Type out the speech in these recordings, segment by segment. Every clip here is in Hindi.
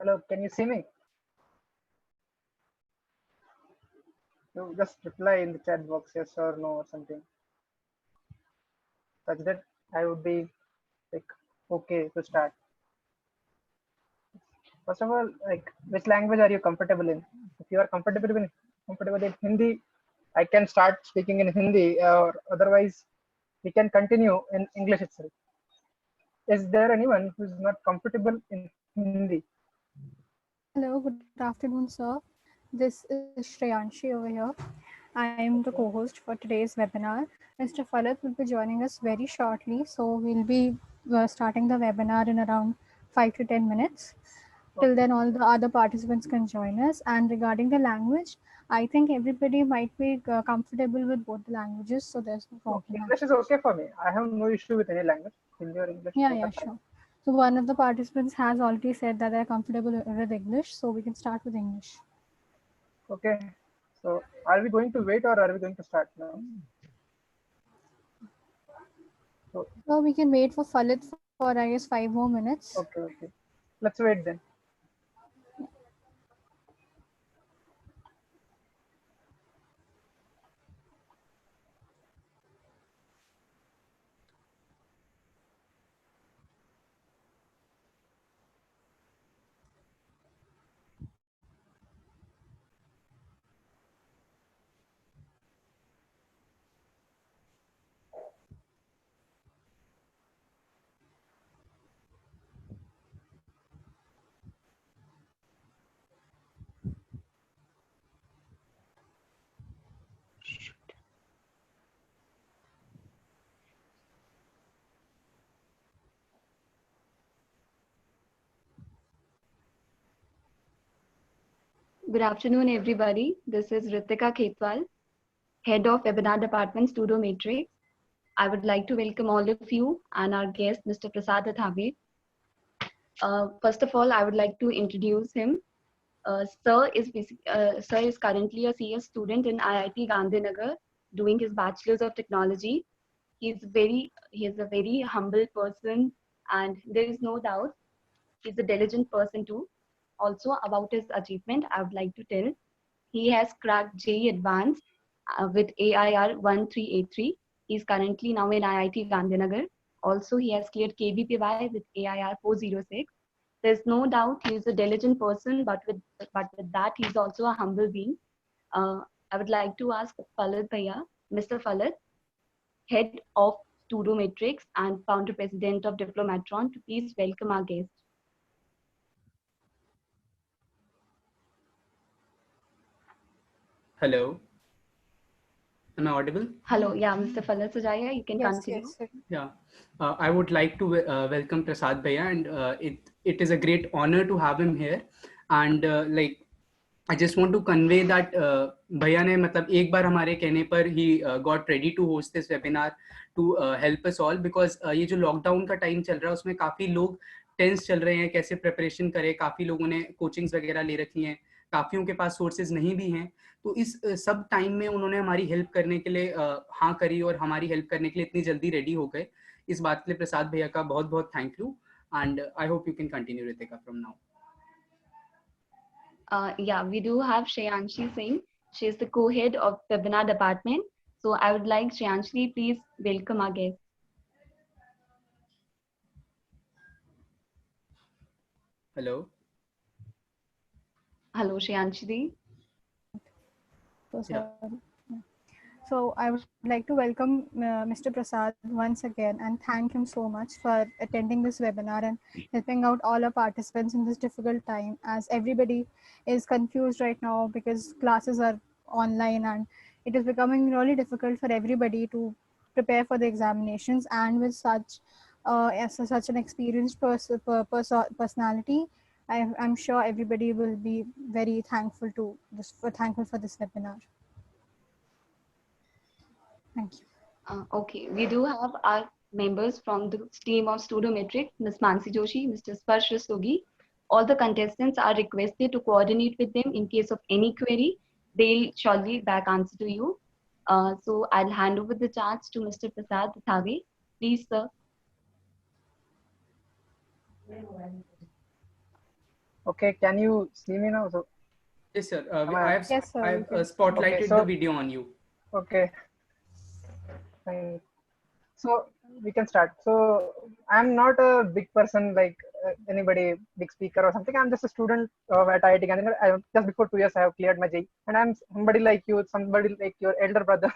Hello, can you see me? You just reply in the chat box yes or no or something. Such that I would be like okay to start. First of all, like which language are you comfortable in? If you are comfortable in Hindi, I can start speaking in Hindi, or otherwise we can continue in English itself. Is there anyone who is not comfortable in Hindi? Hello, good afternoon, sir. This is Shreyanshi over here. I am the co-host for today's webinar. Mr. Falat will be joining us very shortly, so we'll be starting the webinar in around 5 to 10 minutes. Till Okay. then, all the other participants can join us. And regarding the language, I think everybody might be comfortable with both the languages, so there's no Okay. problem English is actually. okay for me. I have no issue with any language. Hindi or English, Yeah, both yeah, are fine. sure. So one of the participants has already said that they're comfortable with English, so we can start with English. Okay. So are we going to wait or are we going to start now? So So we can wait for Falit for I guess 5 more minutes. okay. Let's wait then. Good afternoon, everybody. This is Ritika Khetwal, Head of Webinar Department, Studio Matrix. I would like to welcome all of you and our guest, Mr. Prasad Athave. First of all, I would like to introduce him. Sir is currently a CS student in IIT Gandhinagar, doing his Bachelor's of Technology. He is a very humble person, and there is no doubt he's a diligent person too. Also, about his achievement, I would like to tell he has cracked JEE Advanced with AIR 1383. He's currently now in IIT Gandhinagar. Also, he has cleared KVPY with AIR 406. There's no doubt he's a diligent person, but with that, he's also a humble being. I would like to ask Falat Bhaiya, Mr. Falat, head of Studometrics and founder president of Diplomatron, to please welcome our guest. Hello, am I audible? Hello, yeah, Mr. Falat Sajaya, you can Yes, continue. yes. Yeah, I would like to welcome Prasad Bhaiya, and it is a great honor to have him here. And like, I just want to convey that भैया ने मतलब एक बार हमारे कहने पर he got ready to host this webinar to help us all because ये जो लॉकडाउन का टाइम चल रहा है उसमें काफी लोग टेंस चल रहे हैं, कैसे प्रिपरेशन करें, काफी लोगों ने कोचिंग्स वगैरह ले रखी हैं, काफियों के पास सोर्सेज नहीं भी हैं, तो इस सब टाइम में उन्होंने हमारी हेल्प करने के लिए हाँ करी और हमारी हेल्प करने के लिए इतनी जल्दी रेडी हो गए. इस बात के लिए प्रसाद भैया का बहुत बहुत thank you and I hope you can continue Ritika from now. Yeah, we do have Shreyanshi Singh. She is the co-head of webinar department. So I would like Shreyanshi, please welcome our guest. Hello. Hello, Shreyanshi. So, so I would like to welcome Mr. Prasad once again and thank him so much for attending this webinar and helping out all our participants in this difficult time, as everybody is confused right now because classes are online and it is becoming really difficult for everybody to prepare for the examinations. And with such an experienced personality, I'm sure everybody will be very thankful for this webinar. Thank you. Okay, we do have our members from the team of Studometrics, Ms. Mansi Joshi, Mr. Sparsh Rastogi. All the contestants are requested to coordinate with them in case of any query. They'll surely back answer to you. So I'll hand over the charge to Mr. Prasad Thave. Please, sir. Okay, can you see me now? So, Yes, sir. am I, Yes, sir. I You have can. spotlighted okay, the so, video on you. okay, fine. So we can start. So I'm not a big person like anybody, big speaker or something. I'm just a student at IIT Gandhinagar. Just before 2 years, I have cleared my JEE, and I'm somebody like you, somebody like your elder brother.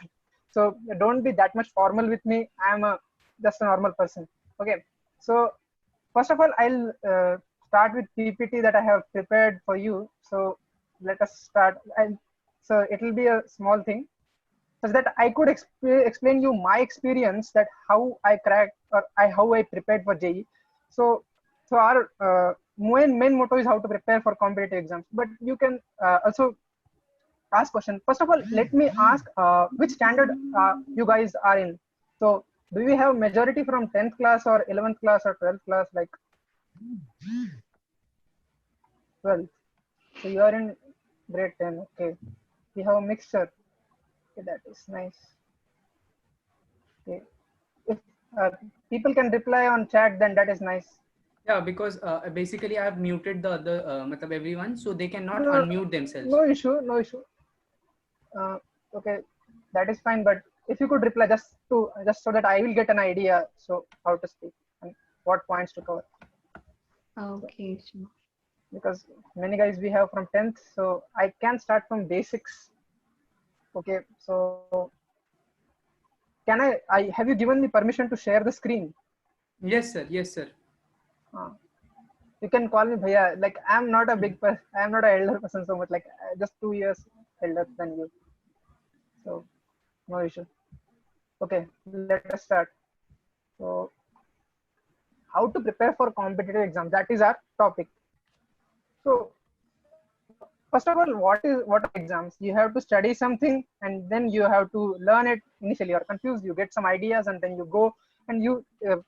So don't be that much formal with me. I'm just a normal person. Okay. So first of all, I'll start with PPT that I have prepared for you. So let us start. And so it will be a small thing such that I could explain you my experience that how I cracked or how I prepared for JEE. So, so our main motto is how to prepare for competitive exams. But you can also ask question. First of all, let me ask which standard you guys are in. So, do we have majority from 10th class or 11th class or 12th class? Like 12th. So you are in grade 10. Okay, we have a mixture. Okay, that is nice. Okay. If uh, people can reply on chat, then that is nice. Yeah, because basically I have muted the other, matlab everyone, so they cannot No, unmute themselves. no issue, no issue. Okay, that is fine. But if you could reply just so that I will get an idea, so how to speak and what points to cover, Okay, sure. because many guys we have from 10th, so I can start from basics. Okay, so can I have you given me permission to share the screen? Yes, sir. Yes, sir. Uh, you can call me Bhaiya. Like I'm not a big person. I'm not an elder person so much. Like just 2 years elder than you. So no issue. Okay, let us start. So how to prepare for competitive exam? That is our topic. So first of all, what are exams? You have to study something and then you have to learn it. Initially you're confused, you get some ideas and then you go and you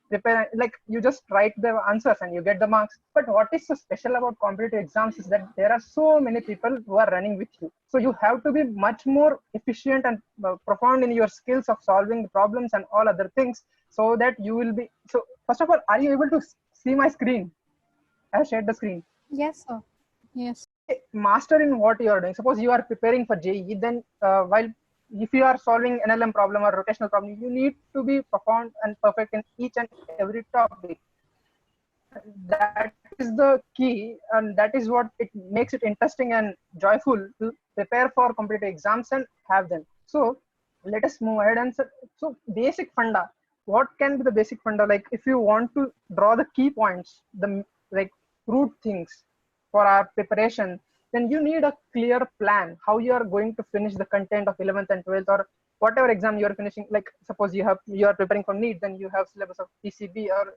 prepare, like you just write the answers and you get the marks. But what is so special about competitive exams is that there are so many people who are running with you, so you have to be much more efficient and profound in your skills of solving the problems and all other things, so that you will be. So first of all, are you able to see my screen? I have shared the screen. Yes, sir. Yes. Master in what you are doing. Suppose you are preparing for JEE, then while if you are solving NLM problem or rotational problem, you need to be profound and perfect in each and every topic. That is the key, and that is what it makes it interesting and joyful to prepare for competitive exams and have them. So let us move ahead and so basic funda. What can be the basic funda? Like if you want to draw the key points, the like root things for our preparation, then you need a clear plan how you are going to finish the content of 11th and 12th or whatever exam you are finishing. Like suppose you are preparing for NEET, then you have syllabus of PCB, or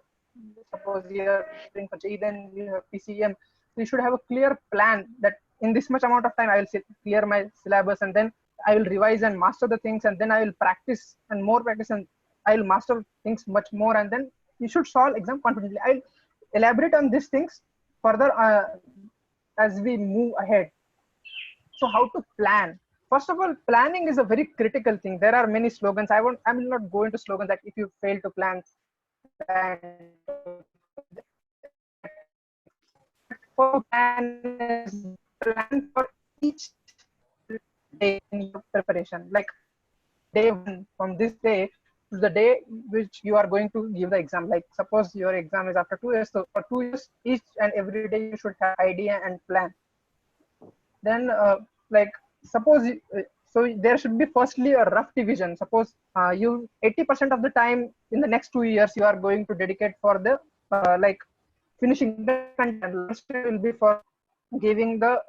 suppose you are preparing for JEE, then you have PCM. So you should have a clear plan that in this much amount of time I will clear my syllabus, and then I will revise and master the things, and then I will practice and more practice, and I will master things much more, and then you should solve exam confidently. I'll elaborate on these things further as we move ahead. So how to plan? First of all, planning is a very critical thing. There are many slogans. I will not go into slogans that if you fail to plan, for plan for each day in your preparation. Like day one, from this day to the day which you are going to give the exam. Like suppose your exam is after 2 years, so for 2 years each and every day you should have idea and plan. Then like suppose so there should be firstly a rough division. Suppose you 80% of the time in the next 2 years you are going to dedicate for the like finishing the content. Last will be for giving the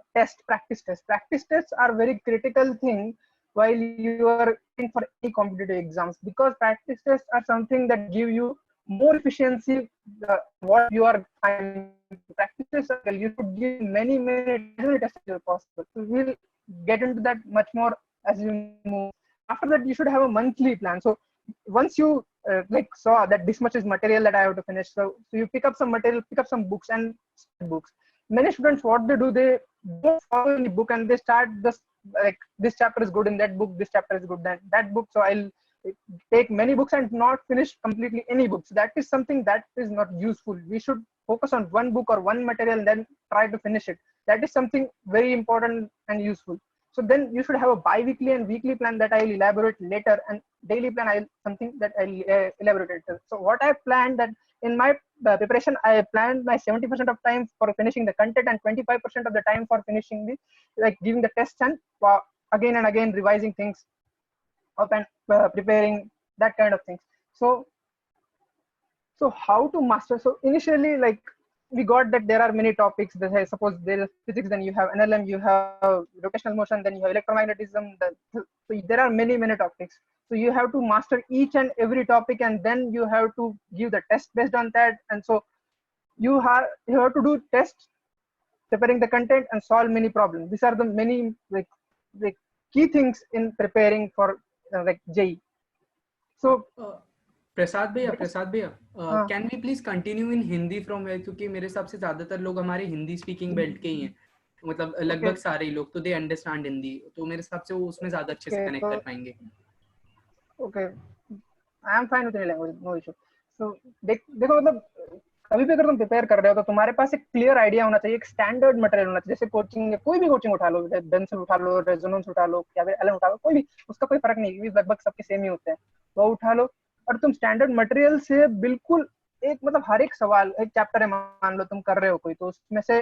practice test. Practice tests are very critical thing while you are in for any competitive exams, because practice tests are something that give you more efficiency what you are finding. Practice tests you should give many tests as possible. So we'll get into that much more as we move. After that, you should have a monthly plan. So once you like saw that this much is material that I have to finish, so you pick up some material, pick up some books and books. Many students, what they do, they don't follow any book and they start just like this chapter is good in that book, this chapter is good in that book, so I'll take many books and not finish completely any books. That is something that is not useful. We should focus on one book or one material and then try to finish it. That is something very important and useful. So then you should have a bi-weekly and weekly plan that I will elaborate later, and daily plan something that I'll elaborate later. So what I planned that in my preparation, I planned my 70% of time for finishing the content and 25% of the time for finishing the, like, giving the tests and again and again revising things up and preparing that kind of things. So how to master? So initially, like, we got that there are many topics. That I suppose there is physics, then you have NLM, you have rotational motion, then you have electromagnetism. So there are many topics. So you have to master each and every topic, and then you have to give the test based on that. And so you have to do tests, preparing the content, and solve many problems. These are the many like key things in preparing for like JEE. So Prasad भैया can we please continue in Hindi from where, क्योंकि मेरे हिसाब से ज्यादातर लोग हमारे हिंदी स्पीकिंग बेल्ट के ही हैं, मतलब लगभग सारे लोग, तो दे अंडरस्टैंड हिंदी, तो मेरे हिसाब से वो उसमें ज्यादा अच्छे से कनेक्ट कर पाएंगे. Okay, I am fine with any language, no issue. So देखो, मतलब कभी भी अगर तुम प्रिपेयर कर रहे हो तो तुम्हारे पास एक क्लियर आइडिया होना चाहिए, एक स्टैंडर्ड मटेरियल होना चाहिए. जैसे कोचिंग, कोई भी कोचिंग उठा लो, बेंसल उठा लो, रेजोनेंस उठा लो, या फिर एलन उठा लो, कोई भी, उसका कोई फर्क नहीं, लगभग सबके सेम ही होते हैं. वो उठा लो और तुम स्टैंडर्ड मटेरियल से बिल्कुल एक, मतलब हर एक सवाल, एक चैप्टर है मान लो तुम कर रहे हो कोई, तो उसमें से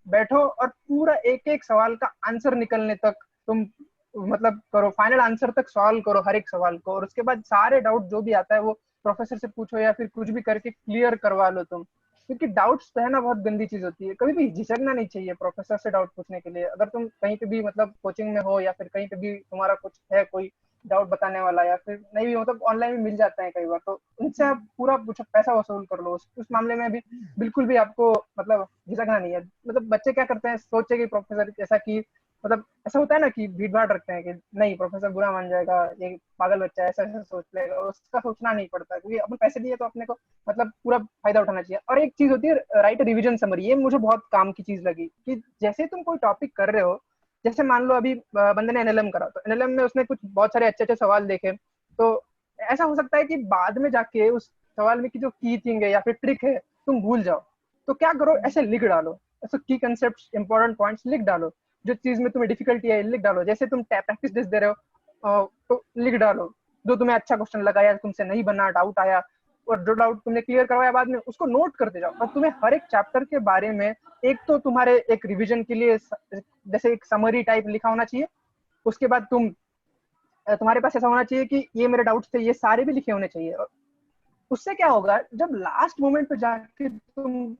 बैठो और पूरा एक सवाल का आंसर निकलने तक तुम मतलब करो, फाइनल आंसर तक सॉल्व करो हर एक सवाल को. और उसके बाद सारे डाउट जो भी आता है वो प्रोफेसर से पूछो या फिर कुछ भी करके क्लियर करवा लो तुम, क्योंकि डाउट्स रहना बहुत गंदी चीज होती है. कभी भी झिझकना नहीं चाहिए प्रोफेसर से डाउट पूछने के लिए. अगर तुम कहीं पे भी मतलब कोचिंग में हो या फिर कहीं पे भी तुम्हारा कुछ है कोई डाउट बताने वाला, या फिर नहीं भी, मतलब ऑनलाइन भी मिल जाता है कई बार, तो उनसे आप पूरा पैसा वसूल कर लो. उस मामले में भी बिल्कुल भी आपको मतलब झिझकना नहीं है. मतलब बच्चे क्या करते हैं, सोचे कि प्रोफेसर जैसा कि, मतलब ऐसा होता है ना कि भीड़ भाड़ रखते हैं कि नहीं प्रोफेसर बुरा मान जाएगा, ये पागल बच्चा ऐसा ऐसा सोच लेगा. उसका सोचना नहीं पड़ता, क्योंकि अपन पैसे दिए तो अपने को मतलब पूरा फायदा उठाना चाहिए. और एक चीज होती है राइट रिवीजन समरी, ये मुझे बहुत काम की चीज लगी, कि जैसे तुम कोई टॉपिक कर रहे हो, जैसे मान लो अभी बंदे ने एनएलएम करा, तो एनएलएम में उसने कुछ बहुत सारे अच्छे सवाल देखे, तो ऐसा हो सकता है कि बाद में जाके उस सवाल में की जो की थिंग है या फिर ट्रिक है तुम भूल जाओ. तो क्या करो, ऐसे लिख डालो, ऐसे की कंसेप्ट्स, इंपॉर्टेंट पॉइंट्स लिख डालो, जो चीज में तुम्हें डिफिकल्टी है लिख डालो. जैसे तुम प्रैक्टिस टेस्ट दे रहे हो तो लिख डालो जो तुम्हें अच्छा क्वेश्चन लगा या तुमसे नहीं बना, डाउट आया, और जो डाउट तुमने क्लियर करवाया बाद में उसको नोट करते जाओ. और तुम्हें हर एक चैप्टर के बारे में एक तो तुम्हारे एक रिवीजन के लिए जैसे एक समरी टाइप लिखा होना चाहिए. उसके बाद तुम्हारे पास ऐसा होना चाहिए कि ये मेरे डाउट्स थे, ये सारे भी लिखे होने चाहिए. उससे क्या होगा, जब लास्ट मोमेंट पे जाके तुम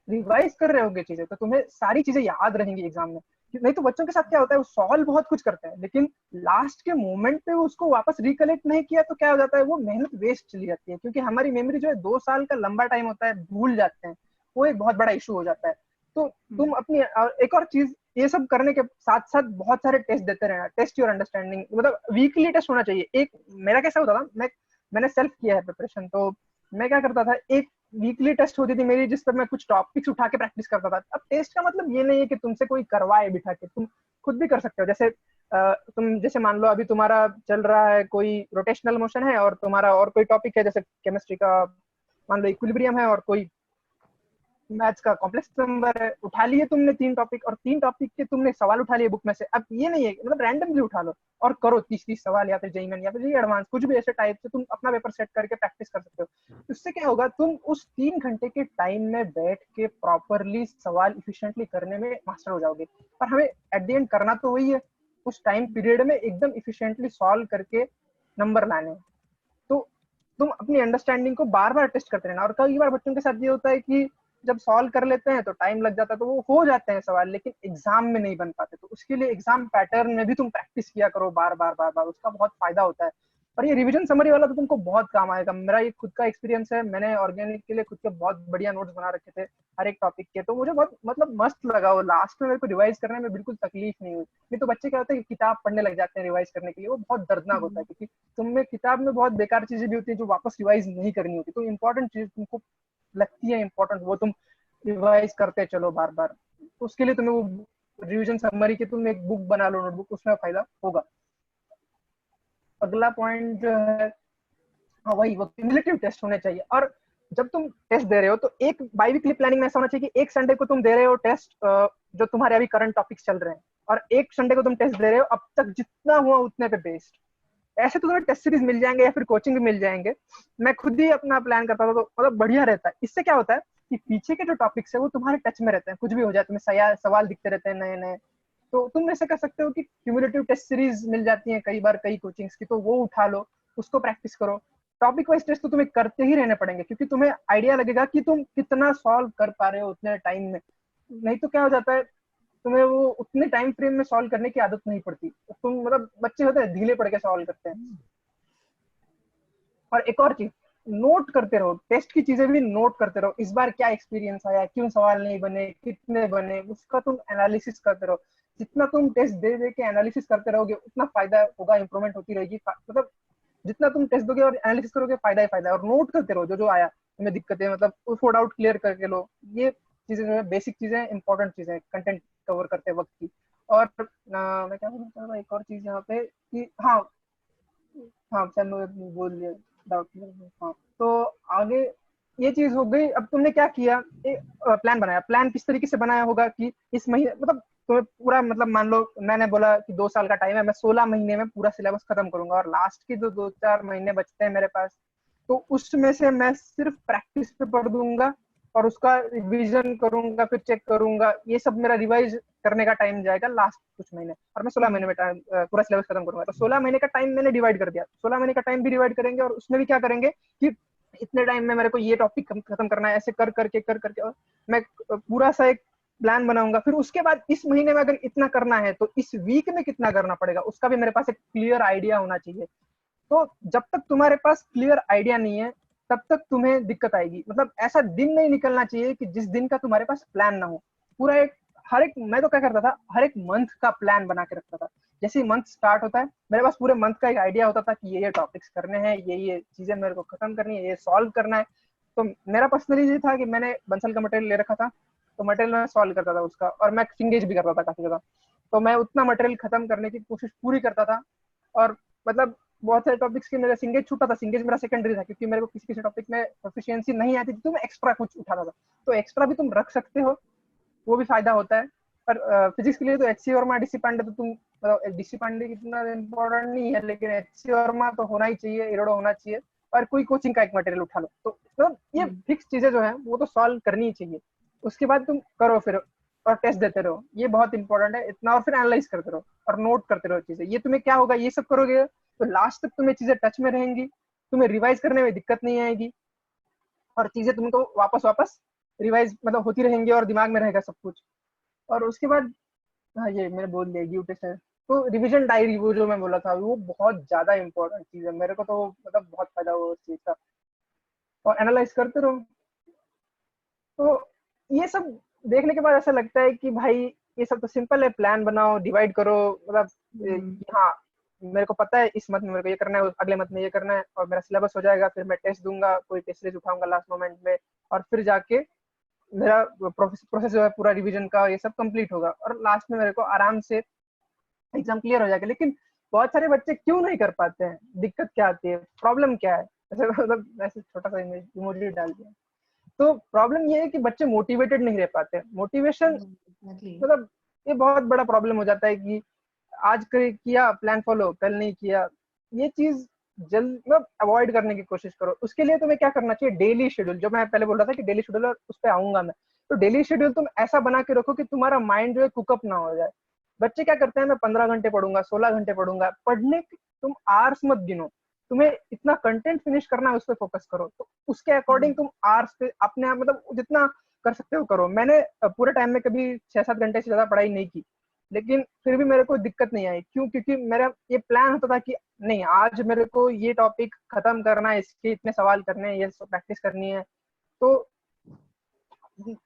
रिवाइज कर रहे होगे चीजें, तो तुम्हें सारी चीजें याद रहेंगी एग्जाम में. नहीं तो बच्चों के साथ क्या होता है, वो सॉल्व बहुत कुछ करते हैं, लेकिन लास्ट के मोमेंट पे उसको वापस रिकलेक्ट नहीं किया तो क्या हो जाता है, वो मेहनत वेस्ट चली जाती है. क्योंकि हमारी मेमोरी जो है 2 साल का लंबा टाइम होता है, भूल जाते हैं, वो एक बहुत बड़ा इशू हो जाता है. तो तुम अपनी एक और चीज, ये सब करने के साथ साथ बहुत सारे टेस्ट देते रहना. टेस्ट योर अंडरस्टैंडिंग, मतलब वीकली टेस्ट होना चाहिए. एक मेरा कैसा होता था, मैंने सेल्फ किया है प्रिपरेशन, तो मैं क्या करता था, एक वीकली टेस्ट होती थी मेरी, जिस पर मैं कुछ टॉपिक्स उठा के प्रैक्टिस करता था. अब टेस्ट का मतलब ये नहीं है कि तुमसे कोई करवाए बिठा के, तुम खुद भी कर सकते हो. जैसे तुम जैसे मान लो अभी तुम्हारा चल रहा है कोई रोटेशनल मोशन है, और तुम्हारा और कोई टॉपिक है, जैसे केमिस्ट्री का मान लो इक्विलिब्रियम है, और कोई मैथ्स का कॉम्प्लेक्स नंबर है. उठा लिए तुमने 3 टॉपिक, और 3 टॉपिक के तुमने सवाल उठा लिए बुक में से. अब ये नहीं है, मतलब रैंडमली उठा लो और करो 30 सवाल, या फिर जेईई या फिर एडवांस, कुछ भी ऐसे टाइप से तुम अपना पेपर सेट करके प्रैक्टिस कर सकते हो. इससे क्या होगा, तुम उस 3 घंटे के टाइम में बैठ के प्रॉपरली सवाल इफिशिएंटली करने में मास्टर हो जाओगे. पर हमें एट द एंड करना तो वही है, उस टाइम पीरियड में एकदम इफिशिएंटली सॉल्व करके नंबर लाने. तो तुम अपनी अंडरस्टैंडिंग को बार बार टेस्ट करते रहना. और कई बार बच्चों के साथ ये होता है कि जब सॉल्व कर लेते हैं तो टाइम लग जाता है, तो वो हो जाते हैं सवाल, लेकिन एग्जाम में नहीं बन पाते. तो उसके लिए एग्जाम पैटर्न में भी तुम प्रैक्टिस किया करो बार बार, उसका बहुत फायदा होता है. और ये रिवीजन समरी वाला तो तुमको बहुत काम आएगा. मेरा ये खुद का एक्सपीरियंस है, मैंने ऑर्गेनिक के लिए खुद के बहुत बढ़िया नोट्स बना रखे थे हर एक टॉपिक के, तो मुझे बहुत मतलब मस्त लगा. वो लास्ट में मेरे को रिवाइज करने में बिल्कुल तकलीफ नहीं हुई. नहीं तो बच्चे क्या होता है कि किताब पढ़ने लग जाते हैं रिवाइज करने के लिए, वो बहुत दर्दनाक होता है, क्योंकि तुम्हें किताब में बहुत बेकार चीजें भी होती है जो वापस रिवाइज नहीं करनी होती. तो इंपॉर्टेंट चीज तुमको लगती है इंपॉर्टेंट, वो तुम रिवाइज करते चलो बार बार. उसके लिए तुम्हें वो रिवीजन समरी की तुम एक बुक बना लो, नोटबुक, उसमें फायदा होगा. अगला पॉइंट जो है, हाँ वही, वो क्यूमुलेटिव टेस्ट होने चाहिए। और जब तुम टेस्ट दे रहे हो तो एक बाई वीकली प्लानिंग में ऐसा होना चाहिए कि एक संडे को तुम दे रहे हो टेस्ट जो तुम्हारे अभी करंट टॉपिक्स चल रहे हैं, और एक संडे को तुम टेस्ट दे रहे हो अब तक जितना हुआ उतने पे बेस्ड। ऐसे तो तुम्हें टेस्ट सीरीज मिल जाएंगे या फिर कोचिंग भी मिल जाएंगे। मैं खुद ही अपना प्लान करता था तो मतलब बढ़िया रहता है। इससे क्या होता है कि पीछे के जो टॉपिक्स है वो तुम्हारे टच में रहते हैं, कुछ भी हो जाए तुम्हें सवाल दिखते रहते हैं नए नए। तो तुम ऐसे कर सकते हो कि क्यूमुलेटिव टेस्ट सीरीज मिल जाती है कई बार कई कोचिंग्स की, तो वो उठा लो, उसको प्रैक्टिस करो। टॉपिक वाइज टेस्ट तो तुम्हें करते ही रहने पड़ेंगे, क्योंकि तुम्हें आइडिया लगेगा कि तुम कितना सॉल्व कर पा रहे हो उतने टाइम में। नहीं तो क्या हो जाता है, तुम्हें वो उतने टाइम फ्रेम में सॉल्व करने की आदत नहीं पड़ती, तो तुम मतलब बच्चे होते हैं ढीले पड़ के सॉल्व करते हैं। और एक और चीज, नोट करते रहो, टेस्ट की चीजें भी नोट करते रहो। इस बार क्या एक्सपीरियंस आया, क्यों सवाल नहीं बने, कितने बने, उसका तुम एनालिसिस करते रहो। जितना तुम टेस्ट दे दे के एनालिसिस करते रहोगे उतना फायदा होगा, इंप्रूवमेंट होती रहेगी। मतलब जितना तुम टेस्ट दोगे और एनालिसिस करोगे फायदा ही फायदा है। और नोट करते रहो जो जो आया तुम्हें दिक्कतें, मतलब उसको डाउट क्लियर करके लो। ये चीजें जो है बेसिक चीजें, इंपॉर्टेंट चीजें कंटेंट कवर करते वक्त की। और मैं क्या बोलना चाह रहा था, एक और चीज यहाँ पे कि हाँ, हाँ सर मैं बोल दिया, डाउट क्लियर। हाँ तो आगे ये चीज हो गई। अब तुमने क्या किया, प्लान बनाया। प्लान किस तरीके से बनाया होगा कि इस महीने मतलब तुम्हें पूरा, मतलब मान लो मैंने बोला कि 2 साल का टाइम है, मैं 16 महीने में पूरा सिलेबस खत्म करूंगा, और लास्ट के जो 2-4 महीने बचते हैं मेरे पास, तो उसमें से मैं सिर्फ प्रैक्टिस पे पढ़ दूंगा और उसका रिवीजन करूंगा, फिर चेक करूंगा। ये सब मेरा रिवाइज करने का टाइम जाएगा लास्ट कुछ महीने, और मैं 16 महीने में टाइम पूरा सिलेबस खत्म करूंगा। तो 16 महीने का टाइम मैंने डिवाइड कर दिया। 16 महीने का टाइम भी डिवाइड करेंगे, और उसमें भी क्या करेंगे कि इतने टाइम में मेरे को ये टॉपिक खत्म करना है, ऐसे कर करके और मैं पूरा सा एक प्लान बनाऊंगा। फिर उसके बाद इस महीने में अगर इतना करना है तो इस वीक में कितना करना पड़ेगा, उसका भी मेरे पास एक क्लियर आइडिया होना चाहिए। तो जब तक तुम्हारे पास क्लियर आइडिया नहीं है तब तक तुम्हें दिक्कत आएगी। मतलब ऐसा दिन नहीं निकलना चाहिए कि जिस दिन का तुम्हारे पास प्लान ना हो। पूरा एक, हर एक, मैं तो क्या करता था, हर एक मंथ का प्लान बना के रखता था। जैसे ही मंथ स्टार्ट होता है मेरे पास पूरे मंथ का एक आइडिया होता था कि ये टॉपिक्स करने हैं, ये चीजें मेरे को खत्म करनी है, ये सॉल्व करना है। तो मेरा पर्सनली ये था कि मैंने बंसल का मटेरियल ले रखा था, तो मटेरियल मैं सॉल्व करता था उसका, और मैं सिंगेज भी करता था काफी ज्यादा। तो मैं उतना मटेरियल खत्म करने की कोशिश पूरी करता था। और मतलब बहुत सारे टॉपिक्स की मेरा सिंगेज छूटा था। सिंगेज मेरा सेकेंडरी था, क्योंकि मेरे को किसी किसी टॉपिक में प्रोफिशिएंसी नहीं आती थी, तो मैं एक्स्ट्रा कुछ उठाता था। तो एक्स्ट्रा भी तुम रख सकते हो, वो भी फायदा होता है। पर फिजिक्स के लिए तो एचसी वर्मा, डीसी पांडे, तो तुम मतलब डीसी पांडे कितना इम्पोर्टेंट नहीं है, लेकिन एचसी वर्मा तो होना ही चाहिए, इरोडो होना चाहिए, और कोई कोचिंग का एक मटेरियल उठा लो। तो मतलब ये फिक्स चीजें जो है वो तो सॉल्व करनी ही चाहिए। उसके बाद तुम करो फिर, और टेस्ट देते रहो, ये बहुत इंपॉर्टेंट है इतना। और फिर एनालाइज करते रहो और नोट करते रहो चीजें। ये तुम्हें क्या होगा, ये सब करोगे तो लास्ट तक तुम्हें चीजें टच में रहेंगी, तुम्हें रिवाइज करने में दिक्कत नहीं आएगी, और चीजें तुमको वापस वापस रिवाइज मतलब होती रहेंगी और दिमाग में रहेगा सब कुछ। और उसके बाद, हाँ ये मैंने बोल दिया गिव टेस्ट है। तो रिवीजन डायरी, वो जो मैं बोला था, वो बहुत ज्यादा इंपॉर्टेंट चीज है। मेरे को तो मतलब बहुत फायदा हुआ उस चीज का। और एनालाइज करते रहो। तो ये सब देखने के बाद ऐसा लगता है कि भाई ये सब तो सिंपल है। प्लान बनाओ, डिवाइड करो, मतलब हाँ मेरे को पता है इस मंथ में मेरे को ये करना है, अगले मंथ में ये करना है, और मेरा सिलेबस हो जाएगा। फिर मैं टेस्ट दूंगा, कोई टेस्ट सीरीज उठाऊंगा लास्ट मोमेंट में, और फिर जाके मेरा प्रोसेस जो है पूरा रिवीजन का ये सब कंप्लीट होगा, और लास्ट में मेरे को आराम से एग्जाम क्लियर हो जाएगा। लेकिन बहुत सारे बच्चे क्यों नहीं कर पाते हैं, दिक्कत क्या आती है, प्रॉब्लम क्या है? ऐसे मतलब ऐसे छोटा सा इमोजी डाल दिया। तो प्रॉब्लम ये है कि बच्चे मोटिवेटेड नहीं रह पाते। मोटिवेशन मतलब ये बहुत बड़ा प्रॉब्लम हो जाता है कि आज किया प्लान फॉलो, कल नहीं किया। ये चीज जल्द मतलब अवॉइड करने की कोशिश करो। उसके लिए तुम्हें क्या करना चाहिए, डेली शेड्यूल, जो मैं पहले बोल रहा था कि डेली शेड्यूल, उस पर आऊंगा मैं। तो डेली शेड्यूल तुम ऐसा बना के रखो कि तुम्हारा माइंड जो है कुकअप ना हो जाए। बच्चे क्या करते हैं, मैं 15 घंटे पढ़ूंगा, 16 घंटे पढ़ूंगा। पढ़ने के तुम आवर्स मत गिनो, तुम्हें इतना कंटेंट फिनिश करना है उस पर फोकस करो। तो उसके अकॉर्डिंग तुम आवर्स पे अपने आप मतलब जितना कर सकते हो करो। मैंने पूरे टाइम में कभी 6-7 घंटे से ज्यादा पढ़ाई नहीं की, लेकिन फिर भी मेरे को दिक्कत नहीं आई। क्यों? क्योंकि मेरा ये प्लान होता था कि नहीं आज मेरे को ये टॉपिक खत्म करना है, इसके इतने सवाल करने हैं, ये प्रैक्टिस करनी है। तो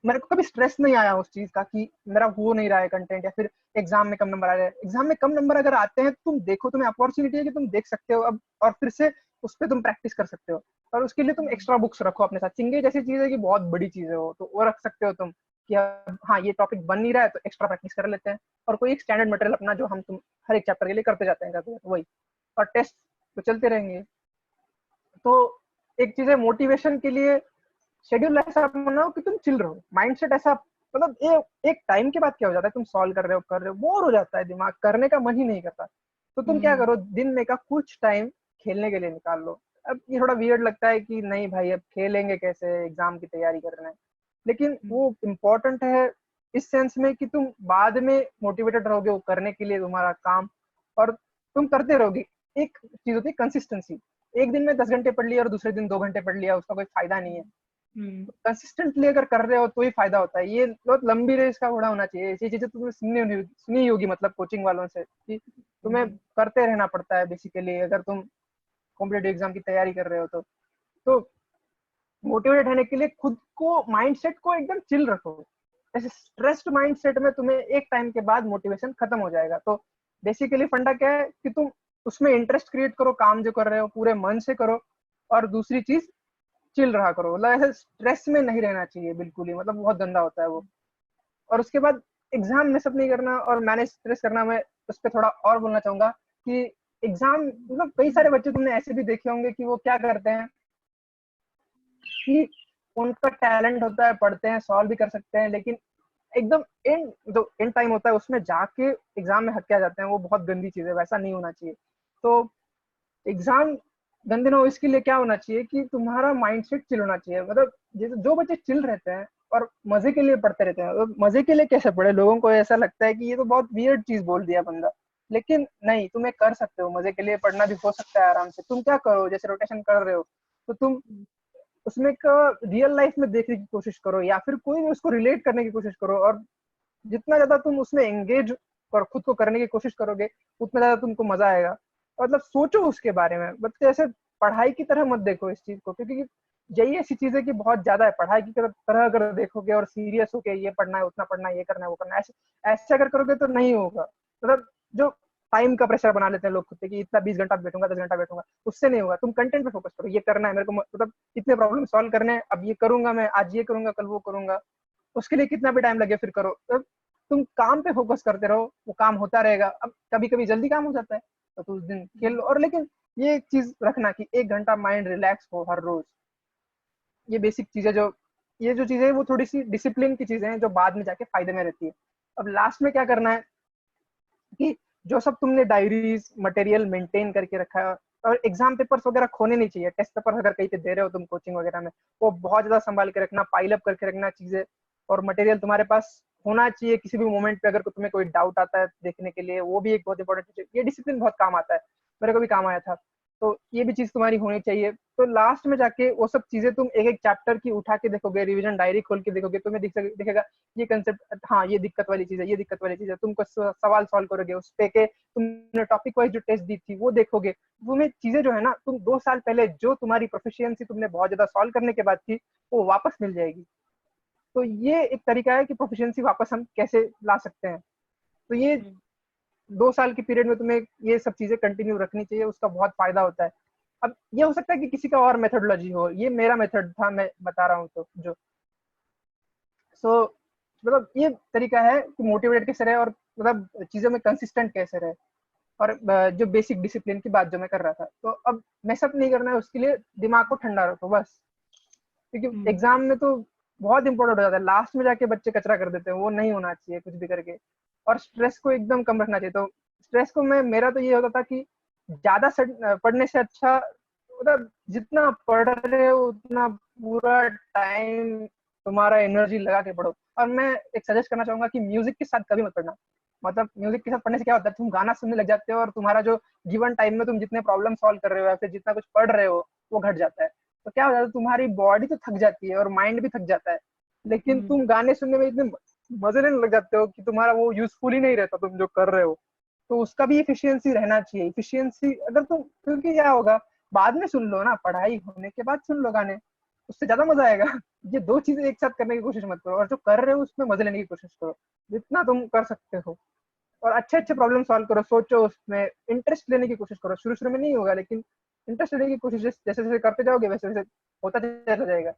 मेरे को कभी स्ट्रेस नहीं आया उस चीज का कि मेरा हो नहीं रहा है कंटेंट, या फिर एग्जाम में कम नंबर आ रहे हैं। एग्जाम में कम नंबर अगर आते हैं तो तुम देखो, तुम्हें अपॉर्चुनिटी है कि तुम देख सकते हो अब, और फिर से उस पर तुम प्रैक्टिस कर सकते हो। और उसके लिए तुम एक्स्ट्रा बुक्स रखो अपने साथ। सिंगे जैसी चीज है कि बहुत बड़ी चीज है वो, तो वो रख सकते हो तुम कि हाँ ये टॉपिक बन नहीं रहा है तो एक्स्ट्रा प्रैक्टिस कर लेते हैं। और कोई एक स्टैंडर्ड मटेरियल अपना जो हम तुम हर एक चैप्टर के लिए करते जाते हैं वही। और टेस्ट तो चलते रहेंगे। तो एक चीज है, मोटिवेशन के लिए शेड्यूल ऐसा बनाओ कि तुम चिल रहो, माइंडसेट ऐसा, मतलब एक टाइम के बाद क्या हो जाता है, तुम सॉल्व कर रहे हो, बोर हो जाता है दिमाग, करने का मन ही नहीं करता। तो तुम क्या करो, दिन में का कुछ टाइम खेलने के लिए निकाल लो। अब ये थोड़ा वियर्ड लगता है कि नहीं भाई अब खेलेंगे कैसे, एग्जाम की तैयारी करना है, लेकिन वो इम्पोर्टेंट है इस सेंस में कि तुम बाद में मोटिवेटेड रहोगे वो करने के लिए तुम्हारा काम, और तुम करते रहोगे। एक चीज होती है कंसिस्टेंसी, एक दिन में 10 घंटे पढ़ लिया और दूसरे दिन 2 घंटे पढ़ लिया, उसका कोई फायदा नहीं है। कंसिस्टेंटली अगर कर रहे हो तो ही फायदा होता है। ये बहुत लंबी रेस का घोड़ा होना चाहिए। ऐसी चीजें तुमने सुनी होगी मतलब कोचिंग वालों से कि तुम्हें करते रहना पड़ता है बेसिकली, अगर तुम कॉम्पिटेटिव एग्जाम की तैयारी कर रहे हो तो मोटिवेट रहने के लिए खुद को, माइंडसेट को एकदम चिल रखो। ऐसे स्ट्रेस्ड माइंडसेट में तुम्हें एक टाइम के बाद मोटिवेशन खत्म हो जाएगा। तो बेसिकली फंडा क्या है कि तुम उसमें इंटरेस्ट क्रिएट करो, काम जो कर रहे हो पूरे मन से करो, और दूसरी चीज चिल रहा करो। मतलब ऐसे स्ट्रेस में नहीं रहना चाहिए बिल्कुल ही, मतलब बहुत गंदा होता है वो। और उसके बाद एग्जाम में सब नहीं करना और मैनेज स्ट्रेस करना। मैं उस पर थोड़ा और बोलना चाहूंगा कि एग्जाम, मतलब कई सारे बच्चे तुमने ऐसे भी देखे होंगे कि वो क्या करते हैं कि उनका टैलेंट होता है, पढ़ते हैं, सॉल्व भी कर सकते हैं, लेकिन एकदम जो एंड टाइम होता है उसमें जाके एग्जाम में हक आ जाते हैं। वो बहुत गंदी चीज है, वैसा नहीं होना चाहिए। तो एग्जाम गंदे ना हो इसके लिए क्या होना चाहिए कि तुम्हारा माइंडसेट चिल होना चाहिए। मतलब जो बच्चे चिल रहते हैं और मजे के लिए पढ़ते रहते हैं, तो मजे के लिए कैसे पढ़े, लोगों को ऐसा लगता है कि ये तो बहुत वियर्ड चीज बोल दिया बंदा, लेकिन नहीं, तुम्हें कर सकते हो मजे के लिए पढ़ना भी हो सकता है आराम से। तुम क्या करो, जैसे रोटेशन कर रहे हो तो तुम उसमें का रियल लाइफ में देखने की कोशिश करो, या फिर कोई भी उसको रिलेट करने की कोशिश करो, और जितना ज्यादा तुम उसमें एंगेज और खुद को करने की कोशिश करोगे उतना ज्यादा तुमको मजा आएगा। मतलब सोचो उसके बारे में, बच्चे ऐसे पढ़ाई की तरह मत देखो इस चीज को, क्योंकि यही ऐसी चीज है कि बहुत ज्यादा है। पढ़ाई की तरह अगर देखोगे और सीरियस होके ये पढ़ना है, उतना पढ़ना है, ये करना है, वो करना है, ऐसे ऐसे अगर करोगे तो नहीं होगा। मतलब जो टाइम का प्रेशर बना लेते हैं लोग खुद पे कि इतना 20 घंटा बैठूंगा, 10 घंटा बैठूंगा, उससे नहीं होगा। तुम कंटेंट पे फोकस करो, ये करना है मेरे को, मतलब इतने प्रॉब्लम सॉल्व करने हैं, अब ये करूंगा मैं, आज ये करूंगा, कल वो करूंगा, उसके लिए कितना भी टाइम लगे फिर करो। तुम काम पे फोकस करते रहो, वो काम होता रहेगा। अब कभी कभी जल्दी काम हो जाता है तो उस दिन खेल लो, और लेकिन ये एक चीज रखना कि 1 घंटा माइंड रिलैक्स हो हर रोज। ये बेसिक चीज है, ये जो चीजें वो थोड़ी सी डिसिप्लिन की चीजें हैं जो बाद में जाके फायदे में रहती है। अब लास्ट में क्या करना है कि जो सब तुमने डायरीज मटेरियल मेंटेन करके रखा है, और एग्जाम पेपर्स वगैरह खोने नहीं चाहिए। टेस्ट पेपर अगर कहीं पे दे रहे हो तुम कोचिंग वगैरह में, वो बहुत ज्यादा संभाल के रखना, पाइल अप करके रखना चीजें, और मटेरियल तुम्हारे पास होना चाहिए किसी भी मोमेंट पे अगर तुम्हें कोई डाउट आता है देखने के लिए। वो भी एक बहुत इंपॉर्टेंट चीज है। ये डिसिप्लिन बहुत काम आता है, मेरे को भी काम आया था। तो ये भी चीज तुम्हारी होनी चाहिए। तो लास्ट में जाके वो सब चीजें तुम एक एक चैप्टर की उठा के देखोगे, रिवीजन डायरी खोल के देखोगे, तुम्हें दिखेगा ये कंसेप्ट, हाँ ये दिक्कत वाली चीज है, ये दिक्कत वाली चीज है। तुमको सवाल सॉल्व करोगे उस पे के, तुमने टॉपिक वाइज जो टेस्ट दी थी वो देखोगे। तुम्हें चीजें जो है ना, तुम 2 साल पहले जो तुम्हारी प्रोफिशिएंसी तुमने बहुत ज्यादा सॉल्व करने के बाद थी, वो वापस मिल जाएगी। तो ये एक तरीका है कि प्रोफिशिएंसी वापस हम कैसे ला सकते हैं। तो ये 2 साल के पीरियड में तुम्हें ये सब चीजें कंटिन्यू रखनी चाहिए, उसका बहुत फायदा होता है। अब ये हो सकता है कि किसी का और मेथोडोलॉजी हो, ये मेरा मेथड था, मैं बता रहा हूँ। तो जो सो मतलब ये तरीका है कि मोटिवेटेड कैसे रहे, और मतलब चीजों में कंसिस्टेंट कैसे रहे, और जो बेसिक डिसिप्लिन की बात जो मैं कर रहा था। तो अब मैसअप नहीं करना है, उसके लिए दिमाग को ठंडा रखो बस, क्योंकि एग्जाम में तो बहुत इंपॉर्टेंट हो जाता है। लास्ट में जाके बच्चे कचरा कर देते हैं, वो नहीं होना चाहिए कुछ भी करके। और स्ट्रेस को एकदम कम रखना चाहिए। तो स्ट्रेस को मेरा तो ये होता था कि ज्यादा पढ़ने से अच्छा, मतलब जितना पढ़ रहे हो उतना पूरा टाइम तुम्हारा एनर्जी लगा के पढ़ो। और मैं एक सजेस्ट करना चाहूंगा कि म्यूजिक के साथ कभी मत पढ़ना। मतलब म्यूजिक के साथ पढ़ने से क्या होता है, तुम गाना सुनने लग जाते हो और तुम्हारा जो गिवन टाइम में तुम जितने प्रॉब्लम सॉल्व कर रहे हो या फिर जितना कुछ पढ़ रहे हो वो घट जाता है। तो क्या हो जाता है, तुम्हारी बॉडी तो थक जाती है और माइंड भी थक जाता है, लेकिन तुम गाने सुनने में इतने मजे लेने लग जाते हो कि तुम्हारा वो यूजफुल ही नहीं रहता तुम जो कर रहे हो। तो उसका भी एफिशिएंसी रहना चाहिए। एफिशिएंसी अगर तुम, क्योंकि क्या होगा, बाद में सुन लो ना, पढ़ाई होने के बाद सुन लो गाने, उससे ज्यादा मजा आएगा। ये दो चीजें एक साथ करने की कोशिश मत करो, और जो कर रहे हो उसमें मजे लेने की कोशिश करो जितना तुम कर सकते हो। और अच्छे अच्छे प्रॉब्लम सॉल्व करो, सोचो, उसमें इंटरेस्ट लेने की कोशिश करो। शुरू शुरू में नहीं होगा, लेकिन इंटरेस्ट लेने की कोशिश जैसे जैसे करते जाओगे वैसे वैसे होता चला जाएगा।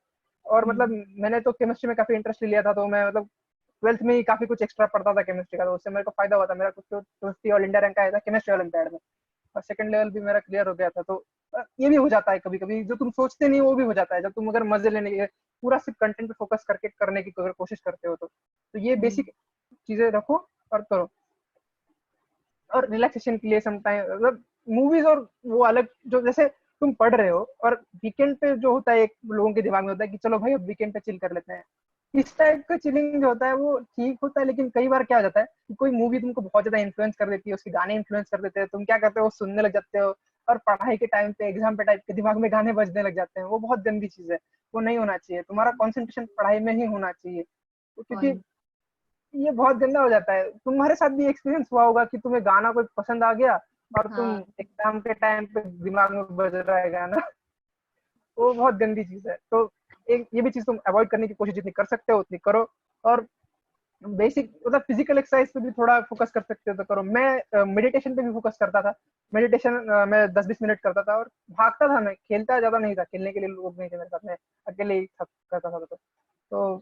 और मतलब मैंने तो केमिस्ट्री में काफी इंटरेस्ट ले लिया था, तो मैं मतलब 12th में ही काफी कुछ एक्स्ट्रा पढ़ता था केमिस्ट्री का, तो उससे मेरे को फायदा हुआ था। मेरा कुछ तो ऑल इंडिया रैंक आया था केमिस्ट्री ओलंपियाड में। और सेकंड लेवल भी मेरा क्लियर हो गया था। तो ये भी हो जाता है कभी कभी, जो तुम सोचते नहीं वो भी हो जाता है, जब तुम अगर मजे लेने के पूरा सिर्फ कंटेंट पे फोकस करके करने की अगर कोशिश करते हो तो ये बेसिक चीजें रखो और करो। और रिलैक्सेशन के लिए समटाइम मतलब मूवीज और वो अलग, जो जैसे तुम पढ़ रहे हो और वीकेंड पे जो होता है, एक लोगों के दिमाग में होता है कि चलो भाई अब वीकेंड पे चिल कर लेते हैं, इस टाइप का चिलिंग जो होता है वो ठीक होता है। लेकिन कई बार क्या हो जाता है कि कोई मूवी तुमको बहुत ज्यादा इन्फ्लुएंस कर देती है, उसके गाने इन्फ्लुएंस कर देते हैं, तुम क्या करते हो सुनने लग जाते हो, और पढ़ाई के टाइम पे एग्जाम पे टाइप के दिमाग में गाने बजने लग जाते हैं। वो बहुत गंदी चीज है, वो नहीं होना चाहिए। तुम्हारा कॉन्सेंट्रेशन पढ़ाई में ही होना चाहिए, क्योंकि ये बहुत गंदा हो जाता है। तुम्हारे साथ भी एक्सपीरियंस हुआ होगा कि तुम्हें गाना कोई पसंद आ गया और तुम हाँ एग्जाम के टाइम पे दिमाग में बज रहा है गाना, वो बहुत गंदी चीज है। तो एक ये भी चीज तुम अवॉइड करने की कोशिश जितनी कर सकते हो उतनी करो। और बेसिक मतलब फिजिकल एक्सरसाइज पे भी थोड़ा फोकस कर सकते हो तो करो। मैं मेडिटेशन पे भी फोकस करता था। मेडिटेशन मैं 10-20 मिनट करता था, और भागता था। मैं खेलता ज्यादा नहीं था, खेलने के लिए लोग नहीं थे मेरे साथ, मैं अकेले ही करता था। तो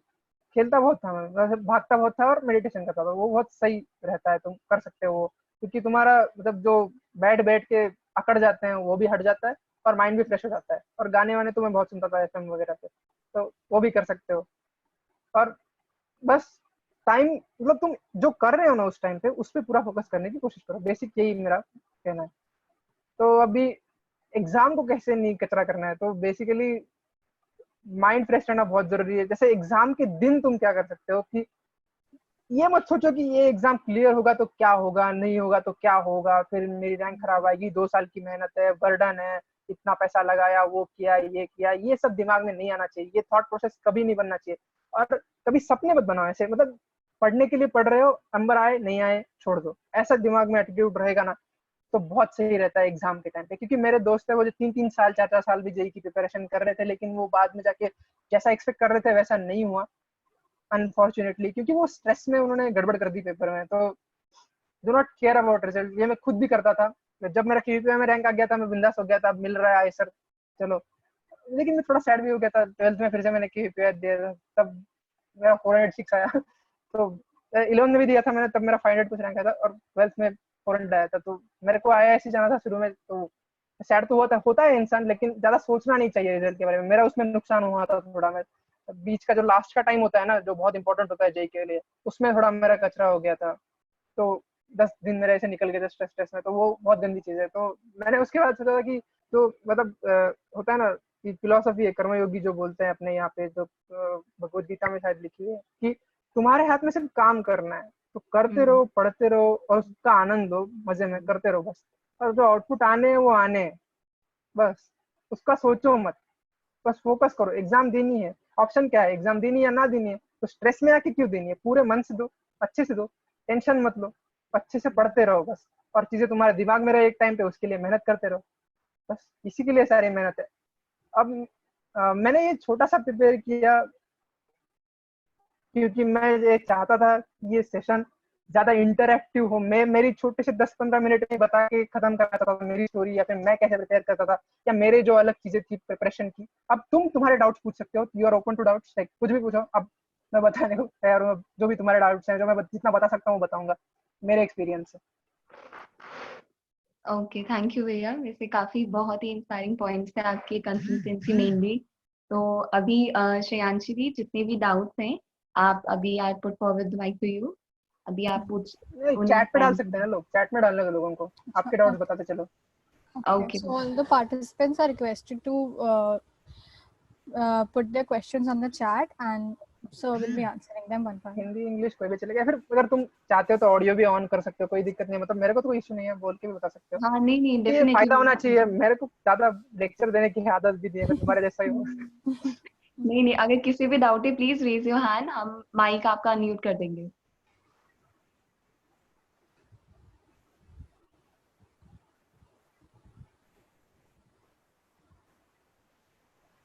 खेलता बहुत था मैं, वैसे भागता बहुत था और मेडिटेशन करता था। वो बहुत सही रहता है, तुम कर सकते हो वो, क्योंकि तुम्हारा मतलब जो बैठ के अकड़ जाते हैं वो भी हट जाता है, और माइंड भी फ्रेश हो जाता है। और गाने वाने तो मैं बहुत सुनता था एफएम वगैरह पे, तो वो भी कर सकते हो। और बस टाइम मतलब तुम जो कर रहे हो ना उस टाइम पे उस पर पूरा फोकस करने की कोशिश करो। बेसिक यही मेरा कहना है। तो अभी एग्जाम को कैसे नहीं कचरा करना है, तो बेसिकली माइंड फ्रेश रहना बहुत जरूरी है। जैसे एग्जाम के दिन तुम क्या कर सकते हो कि ये मत सोचो कि ये एग्जाम क्लियर होगा तो क्या होगा, नहीं होगा तो क्या होगा, फिर मेरी रैंक खराब आएगी, 2 साल की मेहनत है, बर्डन है, इतना पैसा लगाया, वो किया, ये किया। ये सब दिमाग में नहीं आना चाहिए। ये थॉट प्रोसेस कभी नहीं बनना चाहिए। और कभी सपने मत बनाओ ऐसे, मतलब पढ़ने के लिए पढ़ रहे हो, नंबर आए नहीं आए छोड़ दो, ऐसा दिमाग में एटीट्यूड रहेगा ना तो बहुत सही रहता है एग्जाम के टाइम पे। क्योंकि मेरे दोस्त है वो जो 3-3 साल 4-4 साल भी जेई की प्रिपरेशन कर रहे थे, लेकिन वो बाद में जाके जैसा एक्सपेक्ट कर रहे थे वैसा नहीं हुआ अनफॉर्चुनेटली, क्योंकि वो स्ट्रेस में उन्होंने गड़बड़ कर दी पेपर में। तो do not care about result. ये मैं खुद भी करता था। जब मेरा केवीपीआई में रैंक आ गया था मैं बिंदास हो गया था, अब मिल रहा है आईसर, चलो। लेकिन मैं थोड़ा सैड भी हो गया था 12th में, फिर से मैंने केवीपीआई दिया था, तब मेरा 406 आया। तो 11th में भी दिया था मैंने, तब मेरा 500 कुछ रैंक आया था, और 12th में 400 आया था। तो मेरे को आईआईएससी जाना था शुरू में, तो सैड तो होता है इंसान, लेकिन ज्यादा सोचना नहीं चाहिए रिजल्ट के बारे में। मेरा उसमें नुकसान हुआ था थोड़ा। मैं बीच का जो लास्ट का टाइम होता है ना, जो बहुत इंपॉर्टेंट होता है जेई के लिए, उसमें थोड़ा मेरा कचरा हो गया था। तो 10 दिन मेरे ऐसे निकल गए थे स्ट्रेस स्ट्रेस में, तो वो बहुत गंदी चीज है। तो मैंने उसके बाद सोचा था कि जो मतलब होता है ना कि फिलोसफी है कर्मयोगी जो बोलते हैं अपने यहाँ पे, जो भगवत गीता में शायद लिखी है कि तुम्हारे हाथ में सिर्फ काम करना है, तो करते रहो, पढ़ते रहो, और उसका आनंद लो, मजे में करते रहो बस। और जो आउटपुट आने हैं वो आने हैं, बस उसका सोचो मत, बस फोकस करो। एग्जाम देनी है, ऑप्शन क्या है, एग्जाम देनी है या ना देनी है, तो स्ट्रेस में आके क्यों देनी है, पूरे मन से दो, अच्छे से दो, टेंशन मत लो, अच्छे से पढ़ते रहो बस। और चीजें तुम्हारे दिमाग में रहे एक टाइम पे, उसके लिए मेहनत करते रहो, बस इसी के लिए सारी मेहनत है। अब मैंने ये छोटा सा प्रिपेयर किया क्योंकि मैं ये चाहता था कि ये सेशन ज्यादा इंटरैक्टिव हो। मैं मेरी छोटे से 10-15 मिनट में बता के खत्म करना चाहता था मेरी स्टोरी, या फिर मैं कैसे प्रिपेयर करता था, या मेरे जो अलग चीजें थी प्रिपरेशन की। अब तुम तुम्हारे डाउट्स पूछ सकते हो, you are open to doubts, like कुछ भी पूछो। अब मैं बताने को तैयार हूँ, जो भी तुम्हारे डाउट्स हैं, जो मैं जितना बता सकता हूँ बताऊंगा मेरे एक्सपीरियंस से। ओके, थैंक यू भैया। वैसे काफी बहुत ही इंस्पायरिंग पॉइंट्स थे आपके, कंसिस्टेंसी मेनली। तो अभी श्रेयांशी जी, जितने भी डाउट्स हैं आप अभी, I put forward the mic to you. अभी आप पूछ उन्हें चैट पे डाल time सकते हैं दीजिए। लोग, चैट में डालने दो लोगों को, आपके डाउट्स बताते चलो। Okay, Okay, so all the participants are requested to put their questions on the chat, and so we'll be answering them one by one. Hindi English कोई भी चलेगा, फिर अगर तुम चाहते हो तो ऑडियो भी ऑन कर सकते हो, कोई दिक्कत नहीं है। मतलब मेरे को तो कोई इशू नहीं है, बोल के भी बता सकते हो। हाँ नहीं नहीं, ये फायदा होना डेफिनेटली। चाहिए। मेरे को ज्यादा लेक्चर देने की आदत भी नहीं है, मैं तुम्हारे जैसा ही हूँ। नहीं नहीं, अगर किसी भी डाउट है प्लीज रेज योर हैंड, हम माइक आपका अनम्यूट कर देंगे।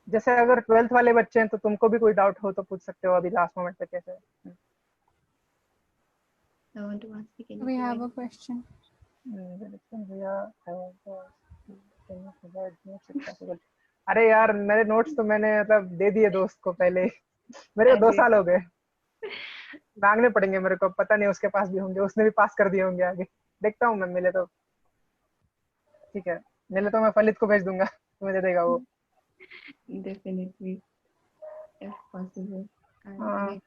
जैसे अगर 12th वाले बच्चे हैं तो तुमको भी कोई डाउट हो तो पूछ सकते हो अभी लास्ट मोमेंट पे कैसे। I want to ask you, can you We have provide- a question. अरे यार मेरे नोट्स तो मैंने मतलब दे दिए दोस्त को पहले ही। मेरे को 2 साल हो गए, मांगने पड़ेंगे मेरे को, पता नहीं उसके पास भी होंगे, उसने भी पास कर दिए होंगे आगे। देखता हूँ मैं मिले तो। ठीक है, नहीं तो मैं फलित को भेज दूंगा, तुम्हें दे देगा वो। Definitely, if possible. हाँ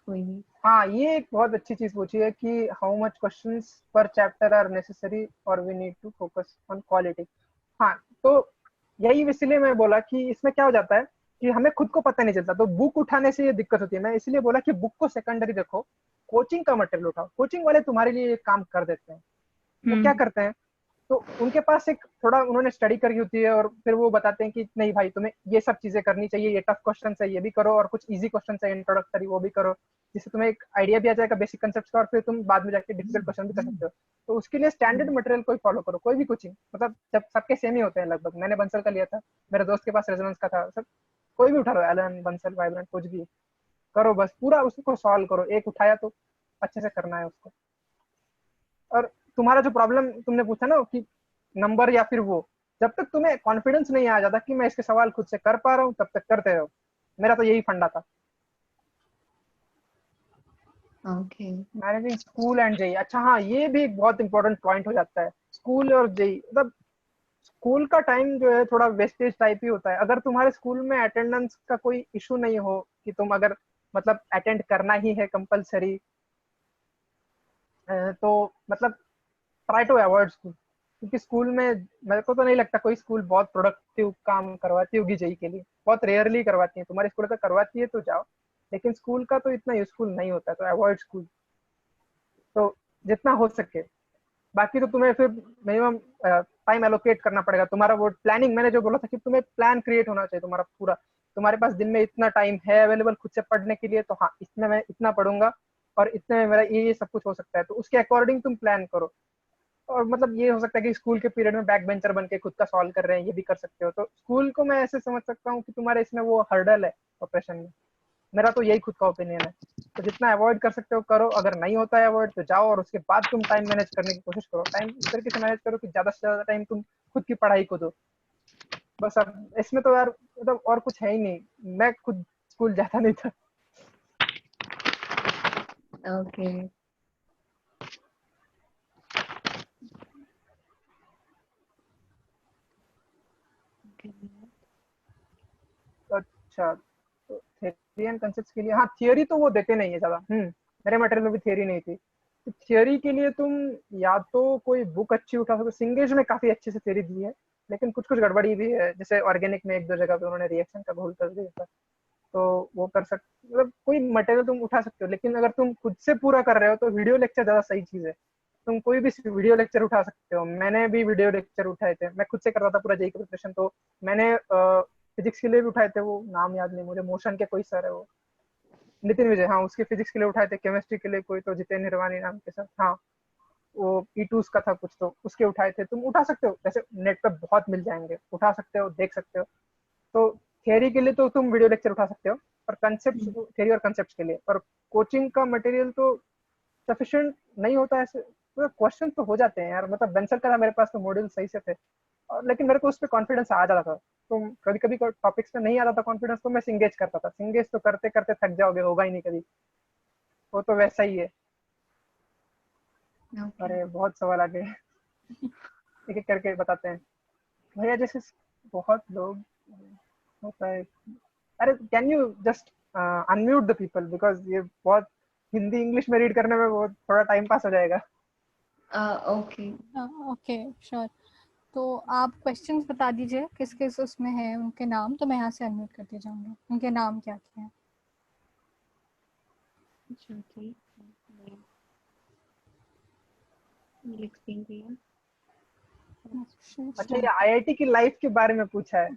कोई नहीं। हाँ, ये एक बहुत अच्छी चीज पूछी है कि how much questions per chapter are necessary और we need to focus on quality. हाँ, तो यही इसलिए मैं बोला कि इसमें क्या हो जाता है कि हमें खुद को पता नहीं चलता, तो बुक उठाने से ये दिक्कत होती है। मैं इसलिए बोला कि बुक को सेकेंडरी देखो, कोचिंग का मटेरियल उठाओ। कोचिंग वाले तुम्हारे लिए ये काम कर देते हैं। वो क्या करते हैं, तो उनके पास एक थोड़ा उन्होंने स्टडी करी होती है और फिर वो बताते हैं कि नहीं भाई, तुम्हें ये सब चीजें करनी चाहिए, ये टफ क्वेश्चन है ये भी करो, और कुछ इजी क्वेश्चन है इंट्रोडक्टरी वो भी करो, जिससे तुम्हें एक आइडिया भी आ जाएगा बेसिक कंसेप्ट का, और फिर तुम बाद में जाके डिफिकल्ट क्वेश्चन भी कर सकते हो। तो उसके लिए स्टैंडर्ड मटेरियल कोई फॉलो करो, कोई भी कोचिंग, मतलब जब सबके सेम ही होते हैं लगभग। मैंने बंसल का लिया था, मेरे दोस्त के पास रेजोनेंस का था, सब कोई भी उठा लो, एलन, बंसल, वाइब्रेंट, कुछ भी करो, बस पूरा उसको सॉल्व करो। एक उठाया तो अच्छे से करना है उसको। और तुम्हारा जो प्रॉब्लम तुमने पूछा ना कि नंबर या फिर वो, जब तक तुम्हें कॉन्फिडेंस नहीं आ जाता कि मैं इसके सवाल खुद से कर पा रहा हूँ, तब तक करते रहो। मेरा तो यही फंडा था। Okay. Managing school and JEE, अच्छा हाँ, ये भी एक बहुत इंपॉर्टेंट पॉइंट हो जाता है। स्कूल और जेई, मतलब स्कूल का टाइम जो है थोड़ा वेस्टेज टाइप ही होता है। अगर तुम्हारे स्कूल में अटेंडेंस का कोई इशू नहीं हो कि तुम अगर मतलब अटेंड करना ही है कंपलसरी, तो मतलब ट्राई टू अवॉइड स्कूल। क्योंकि स्कूल में मेरे को तो नहीं लगता कोई स्कूल बहुत प्रोडक्टिव काम करवाती होगी जेई के लिए, बहुत रेयरली करवाती है। तुम्हारी स्कूल अगर करवाती है तो जाओ, लेकिन स्कूल का तो इतना यूजफुल नहीं होता, तो अवॉइड स्कूल तो जितना हो सके। बाकी तो तुम्हें फिर मिनिमम टाइम एलोकेट करना पड़ेगा। तुम्हारा वो प्लानिंग, मैंने जो बोला था कि तुम्हें प्लान क्रिएट होना चाहिए तुम्हारा पूरा। तुम्हारे पास दिन में इतना टाइम है अवेलेबल खुद से पढ़ने के लिए, तो हाँ इसमें मैं इतना पढ़ूंगा और इतने में मेरा ये सब कुछ हो सकता है, तो उसके अकॉर्डिंग तुम प्लान करो। और मतलब ये हो सकता है कि स्कूल के पीरियड में बैक बेंचर बन के खुद का सॉल्व कर रहे हैं, ये भी कर सकते हो। तो स्कूल को मैं ऐसे समझ सकता हूँ कि तुम्हारे इसमें वो हर्डल है प्रोफेशन में। मेरा तो यही खुद का ओपिनियन है। तो जितना अवॉइड कर सकते हो करो, अगर नहीं होता है अवॉइड तो जाओ, और उसके बाद तुम टाइम मैनेज करने की कोशिश करो। टाइम इस तरीके से मैनेज करो कि ज्यादा से ज्यादा टाइम तुम खुद की पढ़ाई को दो। बस अब इसमें तो यार मतलब और कुछ है ही नहीं। मैं खुद स्कूल जाता नहीं था। ओके। अच्छा, तो थियरी एंड कंसेप्ट के लिए, हाँ थियरी तो वो देते नहीं है ज्यादा। मेरे मटेरियल में भी थियरी नहीं थी। तो थियरी के लिए तुम या तो कोई बुक अच्छी उठा सको। सिंगेज में काफी अच्छे से थियरी दी है, लेकिन कुछ कुछ गड़बड़ी भी है। जैसे ऑर्गेनिक में एक दो जगह पे उन्होंने रिएक्शन का घोल कर दिया था, तो वो कर सकते, मतलब कोई मटेरियल तुम उठा सकते हो। लेकिन अगर तुम खुद से पूरा कर रहे हो तो वीडियो लेक्चर ज्यादा सही चीज है। तुम कोई भी वीडियो लेक्चर उठा सकते हो। मैंने भी वीडियो लेक्चर उठाए थे, मैं खुद से कर रहा था पूरा जेई का प्रिपरेशन। तो मैंने फिजिक्स के लिए भी उठाए थे, वो नाम याद नहीं मुझे, मोशन के कोई सर है वो, नितिन विजय, हाँ उसके फिजिक्स के लिए उठाए थे। केमिस्ट्री के लिए कोई तो जितेन निर्वाणी नाम के सर, हाँ वो E2 का था कुछ, तो उसके उठाए थे। तुम उठा सकते हो, जैसे नेट पे बहुत मिल जाएंगे, उठा सकते हो, देख सकते हो। तो थियरी के लिए तो तुम वीडियो लेक्चर उठा सकते हो, और कंसेप्ट, थियरी और कंसेप्ट के लिए। और कोचिंग का मटेरियल तो सफिशिएंट नहीं होता ऐसे। तो क्वेश्चन तो हो जाते हैं यार, मतलब बेंसल का था मेरे पास तो मॉड्यूल सही से थे, और लेकिन मेरे को उस पर कॉन्फिडेंस आ जाता था। तो कभी कभी टॉपिक्स में नहीं आता था कॉन्फिडेंस, तो मैं सिंगेज करता था। सिंगेज तो करते करते थक जाओगे, होगा ही नहीं कभी। वो तो वैसा ही है। अरे बहुत सवाल आ गए, एक एक करके बताते हैं भैया। जैसे बहुत लोग होता है, अरे can you just unmute the people, because ये बहुत हिंदी इंग्लिश में रीड करने में बहुत थोड़ा टाइम पास हो जाएगा। ओके। Okay sure. तो आप क्वेश्चंस बता दीजिए किस किस उसमें है, उनके नाम, तो मैं यहाँ से अनम्यूट करती जाऊंगी। उनके नाम क्या क्या है? Okay. We'll explain to you. अच्छा, ये आईआईटी की लाइफ के बारे में पूछा है।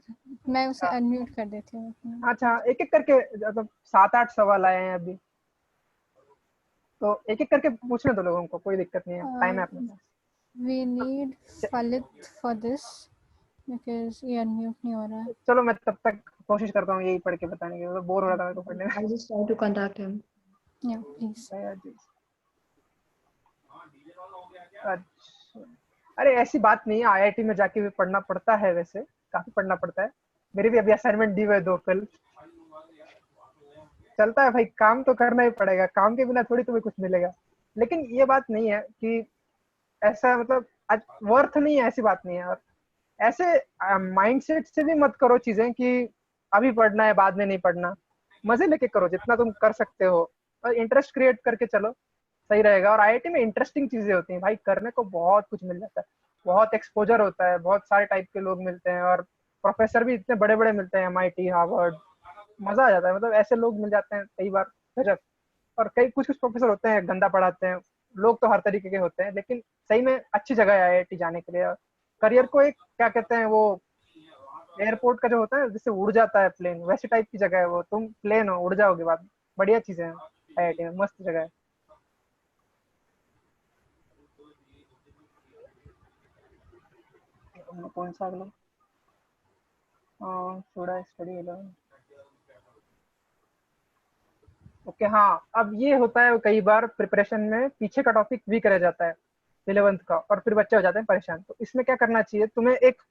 मैं उसे अनम्यूट कर देती हूँ। अच्छा, एक एक करके, मतलब 7-8 सवाल आए हैं अभी, तो एक एक करके पूछने दो लोगों को, कोई दिक्कत नहीं है, टाइम है अपने पास। We need Falit for this because ये अनम्यूट नहीं हो रहा है। चलो मैं तब तक कोशिश करता हूँ यही पढ़ के बताने की, बोर हो रहा था मेरे को पढ़ने में। I'll just try to contact him. Yeah, please. अच्छा, अरे ऐसी बात नहीं है, आईआईटी में जाके भी पढ़ना पड़ता है, वैसे काफी पढ़ना पड़ता है। मेरे भी अभी असाइनमेंट दी हुए 2 कल। चलता है भाई, काम तो करना ही पड़ेगा, काम के बिना थोड़ी तुम्हें कुछ मिलेगा। लेकिन ये बात नहीं है कि ऐसा मतलब आज वर्थ नहीं है, ऐसी बात नहीं है। और ऐसे माइंडसेट से भी मत करो चीजें कि अभी पढ़ना है बाद में नहीं पढ़ना, मजे लेके करो जितना तुम कर सकते हो, और इंटरेस्ट क्रिएट करके चलो, सही रहेगा। और आईआईटी में इंटरेस्टिंग चीजें होती हैं भाई, करने को बहुत कुछ मिल जाता है, बहुत एक्सपोजर होता है, बहुत सारे टाइप के लोग मिलते हैं, और प्रोफेसर भी इतने बड़े बड़े मिलते हैं, एमआईटी, हार्वर्ड, मजा आ जाता है। मतलब ऐसे लोग मिल जाते हैं कई बार, गजब। और कई कुछ कुछ प्रोफेसर होते हैं गंदा पढ़ाते हैं, लोग तो हर तरीके के होते हैं, लेकिन सही में अच्छी जगह है आईआईटी जाने के लिए। करियर को एक क्या कहते हैं वो, एयरपोर्ट का जो होता है जिससे उड़ जाता है प्लेन, वैसी टाइप की जगह है वो, तुम प्लेन हो, उड़ जाओगे बाद में। बढ़िया चीजें हैं आईआईटी में, मस्त जगह है। कौन सा अगला, थोड़ा स्टडी 11। ओके हाँ, अब ये होता है कई बार प्रिपरेशन में पीछे का टॉपिक वीक रह जाता है 11th का, और फिर बच्चे हो जाते हैं परेशान। तो इसमें क्या करना चाहिए, तुम्हें एक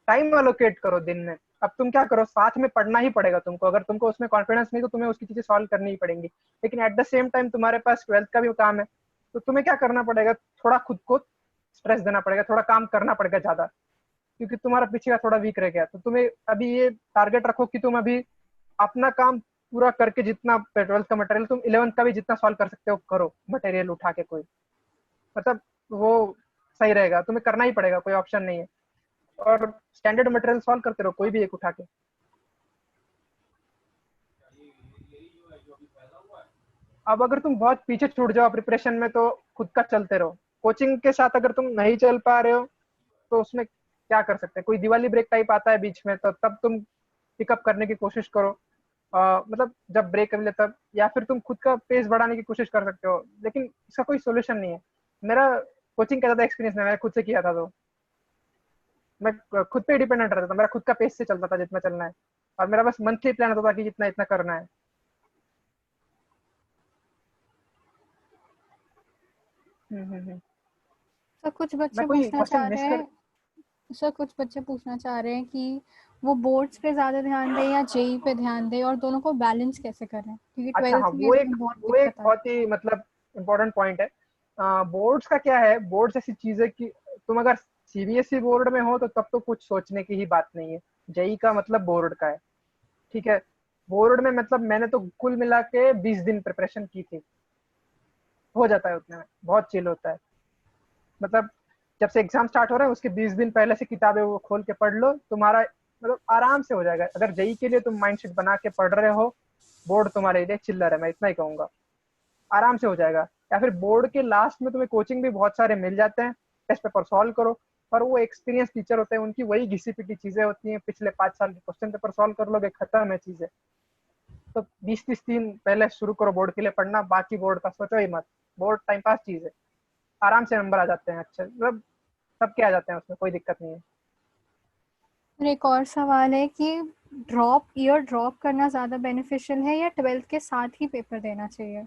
टाइम अलोकेट करो दिन में। अब तुम क्या करो, साथ में पढ़ना ही पड़ेगा तुमको, अगर तुमको उसमें कॉन्फिडेंस नहीं तो तुम्हें उसकी चीजें सॉल्व करनी ही पड़ेंगी, लेकिन एट द सेम टाइम तुम्हारे पास 12th का भी काम है, तो तुम्हें क्या करना पड़ेगा, थोड़ा खुद को स्ट्रेस देना पड़ेगा, थोड़ा काम करना पड़ेगा ज्यादा, क्योंकि तुम्हारा पीछे का थोड़ा वीक रह गया। तो तुम्हें अभी ये टारगेट रखो कि तुम अभी अपना काम पूरा करके, जितना 12th का मटेरियल तुम 11th का भी जितना सॉल्व कर सकते हो करो, मटेरियल उठा के कोई, मतलब वो सही रहेगा, तुम्हें करना ही पड़ेगा, कोई ऑप्शन नहीं है। और स्टैंडर्ड मटेरियल सॉल्व करते रहो, कोई भी एक उठा के। अब अगर तुम बहुत पीछे छूट जाओ प्रिपरेशन में तो खुद का चलते रहो। कोचिंग के साथ अगर तुम नहीं चल पा रहे हो तो उसमें क्या कर सकते हैं, कोई दिवाली ब्रेक टाइप आता है बीच में, तो तब तुम पिकअप करने की कोशिश करो, मतलब जब ब्रेक मिले तब, या फिर तुम खुद का पेस बढ़ाने की कोशिश कर सकते हो, लेकिन इसका कोई सोल्यूशन नहीं है। मेरा कोचिंग का ज्यादा एक्सपीरियंस नहीं, मैंने खुद से किया था, तो मैं खुद पे डिपेंडेंट रहता था, मेरा खुद का पेस से चलता था जितना चलना है, और मेरा बस मंथली प्लान होता था कि जितना इतना करना है। सर कुछ बच्चे मैं कोई पूछना क्वेश्चन चाह मिस रहे कर, हैं सर कुछ बच्चे पूछना चाह रहे हैं कि वो बोर्ड्स पे ज्यादा ध्यान दें या जेई पे ध्यान दें, और दोनों को बैलेंस कैसे करें, क्योंकि अच्छा हाँ, 12th में इसमें बहुत वो एक दिक्कत आ बहुत ही मतलब इम्पोर्टेंट पॉइंट है। बोर्ड्स का क्या है, बोर्ड्स ऐसी चीज है कि तुम अगर सीबीएसई बोर्ड में हो तो तब तो कुछ सोचने की ही बात नहीं है, जेई का मतलब बोर्ड का है, ठीक है। बोर्ड में मतलब मैंने तो कुल मिला के 20 दिन प्रिपरेशन की थी, हो जाता है उतने में, बहुत चिल होता है। मतलब जब से एग्जाम स्टार्ट हो रहा है उसके 20 दिन पहले से किताबें वो खोल के पढ़ लो, तुम्हारा मतलब आराम से हो जाएगा। अगर जेई के लिए तुम माइंडसेट बना के पढ़ रहे हो, बोर्ड तुम्हारे लिए चिल्लर है, मैं इतना ही कहूंगा, आराम से हो जाएगा। या फिर बोर्ड के लास्ट में तुम्हें कोचिंग भी बहुत सारे मिल जाते हैं, टेस्ट पेपर सॉल्व करो, और वो एक्सपीरियंस टीचर होते हैं, उनकी वही घिसी पिटी चीजें होती हैं, पिछले 5 साल के क्वेश्चन पेपर सॉल्व कर लोगे, खत्म है चीजें। तो 20-30 दिन पहले शुरू करो बोर्ड के लिए पढ़ना, बाकी बोर्ड का सोचो ही मत, बोर्ड टाइम पास चीज है, आराम से नंबर आ जाते हैं अच्छे, मतलब सबके आ जाते हैं, उसमें कोई दिक्कत नहीं है। और एक और सवाल है कि ईयर ड्रॉप करना ज़्यादा बेनिफिशियल है या 12th के साथ ही पेपर देना चाहिए,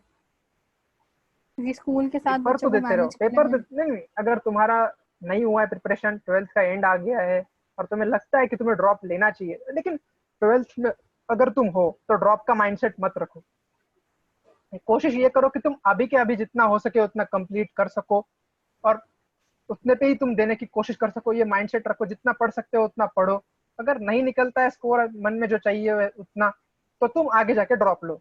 क्योंकि स्कूल के साथ पेपर बच्चों तो को देते रहो, मैनेज करने पेपर में। नहीं, अगर तुम्हारा नहीं हुआ है प्रिपरेशन, 12th का एंड आ गया है और तुम्हें लगता है कि तुम्हें ड्रॉप लेना चाहिए, लेकिन 12th में अगर तुम हो तो ड्रॉप का माइंडसेट मत रखो। कोशिश ये करो कि तुम अभी के अभी जितना हो सके उतना कंप्लीट कर सको, और उतने पे ही तुम देने की कोशिश कर सको, ये माइंडसेट रखो, जितना पढ़ सकते हो उतना पढ़ो। अगर नहीं निकलता है स्कोर मन में जो चाहिए उतना, तो तुम आगे जाके ड्रॉप लो।